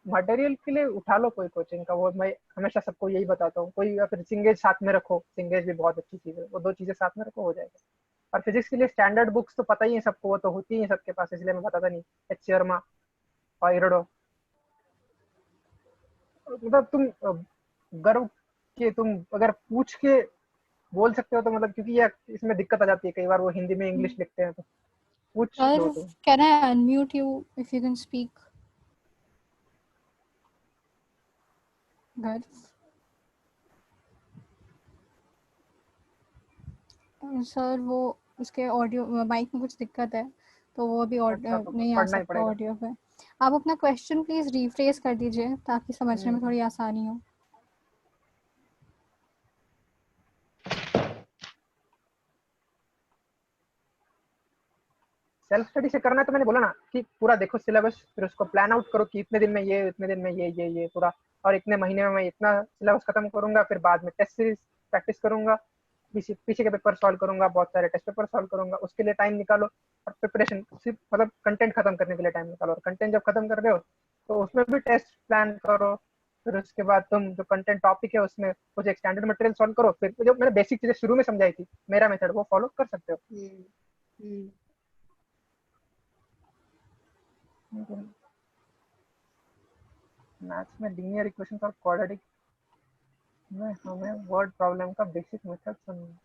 मटेरियल के लिए उठा लो कोई कोचिंग का। वो मैं हमेशा सबको यही बताता हूँ, कोई या फिर सिंगेज साथ में रखो, सिंगेज भी बहुत अच्छी चीज है, वो दो चीजें साथ में रखो हो जाएगा। और फिजिक्स के लिए स्टैंडर्ड बुक्स तो पता ही है सबको, वो तो होती है सबके पास, इसलिए मैं बताता नहीं। एच शर्मा और इरोडो, मतलब तुम गर्व के तुम अगर पूछ के बोल सकते हो तो मतलब, क्योंकि ये इसमें दिक्कत आ जाती है कई बार, वो हिंदी में इंग्लिश लिखते हैं तो पूछ लो तुम। Can I unmute you if you can speak? Good. Sir वो उसके ऑडियो माइक में कुछ दिक्कत है तो वो अभी नहीं आ सकता ऑडियो पे। आप अपना क्वेश्चन प्लीज रिफ्रेज कर दीजिए ताकि समझने में थोड़ी आसानी हो। सेल्फ स्टडी से करना है तो मैंने बोला ना कि पूरा देखो सिलेबस, फिर उसको प्लान आउट करो कि इतने दिन में ये, इतने दिन में ये पूरा, और इतने महीने में मैं इतना सिलेबस खत्म करूंगा, फिर बाद में टेस्ट सीरीज प्रैक्टिस करूंगा, पीछे के पेपर सॉल्व करूंगा, बहुत सारे टेस्ट पेपर सॉल्व करूंगा, उसके लिए टाइम निकालो। और प्रिपरेशन सिर्फ मतलब कंटेंट खत्म करने के लिए टाइम निकालो, और कंटेंट जब खत्म कर रहे हो तो उसमें भी टेस्ट प्लान करो। फिर उसके बाद तुम जो कंटेंट टॉपिक है उसमें कुछ एक स्टैंडर्ड मटेरियल सॉल्व करो। फिर जो मैंने बेसिक चीजें शुरू में समझाई थी, मेरा मेथड, वो फॉलो कर सकते हो। मैथ्स में लीनियर इक्वेशंस और क्वाड्रेटिक में हमें वर्ड प्रॉब्लम का बेसिक मेथड समझना।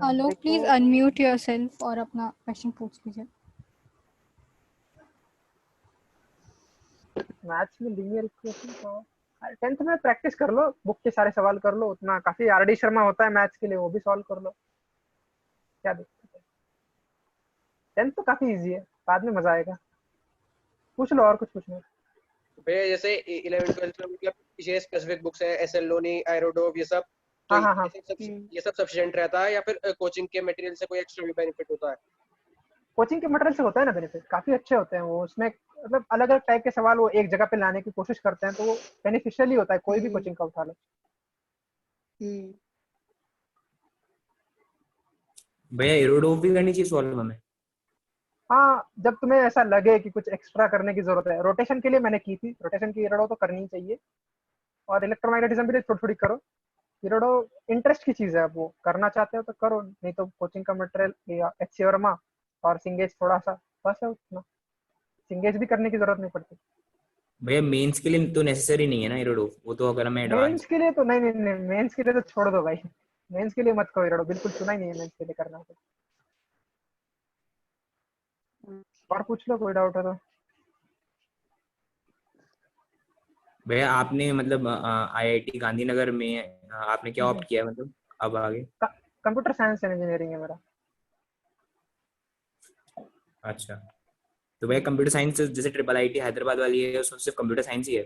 हेलो, प्लीज अनम्यूट योरसेल्फ और अपना क्वेश्चन पूछ लीजिए। मैथ्स में लीनियर इक्वेशन को 10th में प्रैक्टिस कर लो, बुक के सारे सवाल कर लो, उतना काफी। आरडी शर्मा होता है मैथ्स के लिए, वो भी सॉल्व कर लो, क्या दिक्कत है। 10th तो काफी इजी है, बाद में मजा आएगा। पूछ लो और कुछ पूछना भैया। जैसे 11th 12th में मतलब ये स्पेसिफिक बुक्स है, एसएल लोनी, आयरोडोव, ये सब, तो ये सब सफिशिएंट रहता है या फिर कोचिंग के मटेरियल से कोई एक्स्ट्रा भी बेनिफिट होता है? कोचिंग के मटेरियल से होता है ना बेनिफिट, काफी अच्छे होते हैं वो। उसमें मतलब अलग अलग टाइप के सवाल वो एक जगह पे लाने की कोशिश करते हैं, तो वो बेनिफिशियल ही होता है, कोई भी कोचिंग का उठा लो। भैया इरोडोव भी करनी चाहिए सॉल्व हमें? हाँ, जब तुम्हें ऐसा लगे कि कुछ एक्स्ट्रा करने की जरूरत है। रोटेशन के लिए मैंने की थी, रोटेशन की इरोडोव तो करनी चाहिए, और इलेक्ट्रोमैग्नेटिज्म भी थोड़ी थोड़ी करो, हीरोडो इंटरेस्ट की चीज है, अब वो करना चाहते हो तो करो, नहीं तो कोचिंग का मटेरियल या एचसी वर्मा और सिंगेज थोड़ा सा, बस है उतना। सिंगेज भी करने की जरूरत नहीं पड़ती भैया। मेंस के लिए तो नेसेसरी नहीं है ना हीरोडो, वो तो अगर हमें एडवांस। मेंस के लिए तो नहीं नहीं नहीं, मेंस के लिए तो छोड़ दो भाई, मेंस के लिए मत करो हीरोडो, बिल्कुल सुना ही नहीं है मेंस के लिए करना है तो। और पूछ लो कोई डाउट है तो। भैया आपने मतलब आईआईटी गांधीनगर में आपने क्या ऑप्ट किया है, मतलब अब आगे? कंप्यूटर साइंस एंड इंजीनियरिंग है मेरा। अच्छा, तो भैया कंप्यूटर साइंस जैसे ट्रिपल आईटी हैदराबाद वाली है उसमें सिर्फ कंप्यूटर साइंस ही है,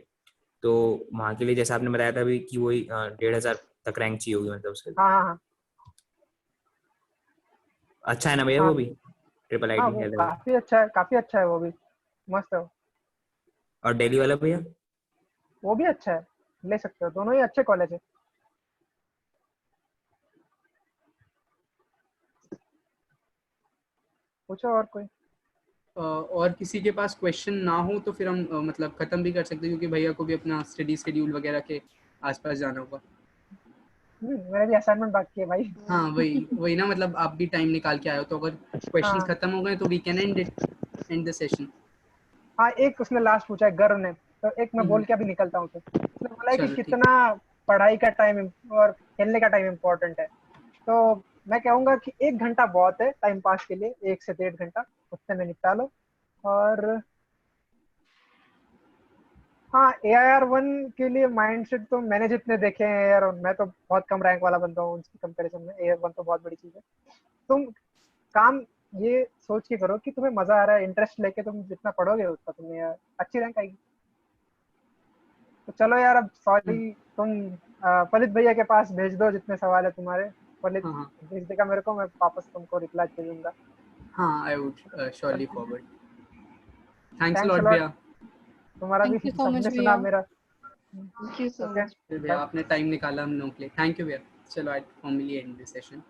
तो वहाँ के लिए जैसे आपने बताया था अभी कि वही 1500 तक रैंक चाहिए होगी मतलब उसके लिए। हाँ हाँ अच्छा है ना भैया हाँ वो भी ट्रिपल हाँ, आईटी वो हैदराबाद? काफी अच्छा है, काफी अच्छा है वो भी, मस्त है वो। और दिल्ली वाला भैया? वो भी अच्छा है, ले सकते हो, दोनों ही अच्छे कॉलेज है। पूछो और कोई। और किसी के पास क्वेश्चन ना हो तो फिर हम मतलब खत्म भी कर सकते हैं, क्योंकि भैया को भी अपना स्टडी शेड्यूल वगैरह के आसपास जाना होगा। मेरा भी असाइनमेंट बाकी है भाई। हाँ वही वही ना, मतलब आप भी टाइम निकाल के आए हो, तो अगर क्वेश्चंस हाँ खत्म हो गए तो we can end the session. हाँ, एक उसने लास्ट पूछा है गर्व ने, तो एक मैं बोल के अभी निकलता हूँ। तो उसने बोला है कि चलो ठीक। कितना पढ़ाई का टाइम और खेलने का टाइम इम्पोर्टेंट है। तो मैं कहूँगा कि 1 घंटा बहुत है टाइम पास के लिए, 1 से 1.5 घंटा उससे में निपटा लो। और हाँ, AIR-1 के लिए माइंडसेट तो मैंने जितने देखे हैं यार, मैं तो बहुत कम रैंक वाला बंदा हूँ उसकी कंपैरिजन में। AIR-1 तो बहुत बड़ी चीज है। तुम काम ये सोच के करो कि तुम्हें मजा आ रहा है, इंटरेस्ट लेके तुम जितना पढ़ोगे उतना तुम्हें यार अच्छी रैंक आएगी। तो चलो यार, अब सॉरी, तुम पलित भैया के पास भेज दो जितने सवाल है तुम्हारे। पलित हाँ भेज देगा मेरे को, मैं वापस तुमको रिप्लाई दे दूंगा। हाँ, I would surely forward. Thanks a thanks lot a lot, भैया। तुम्हारा भी Thank you so सबने much, सुना भैया. मेरा। Thank you so okay much. भैया आपने टाइम निकाला हम लोगों के लिए, थैंक यू भैया। चलो आई फॉर्मली एंड दिस सेशन।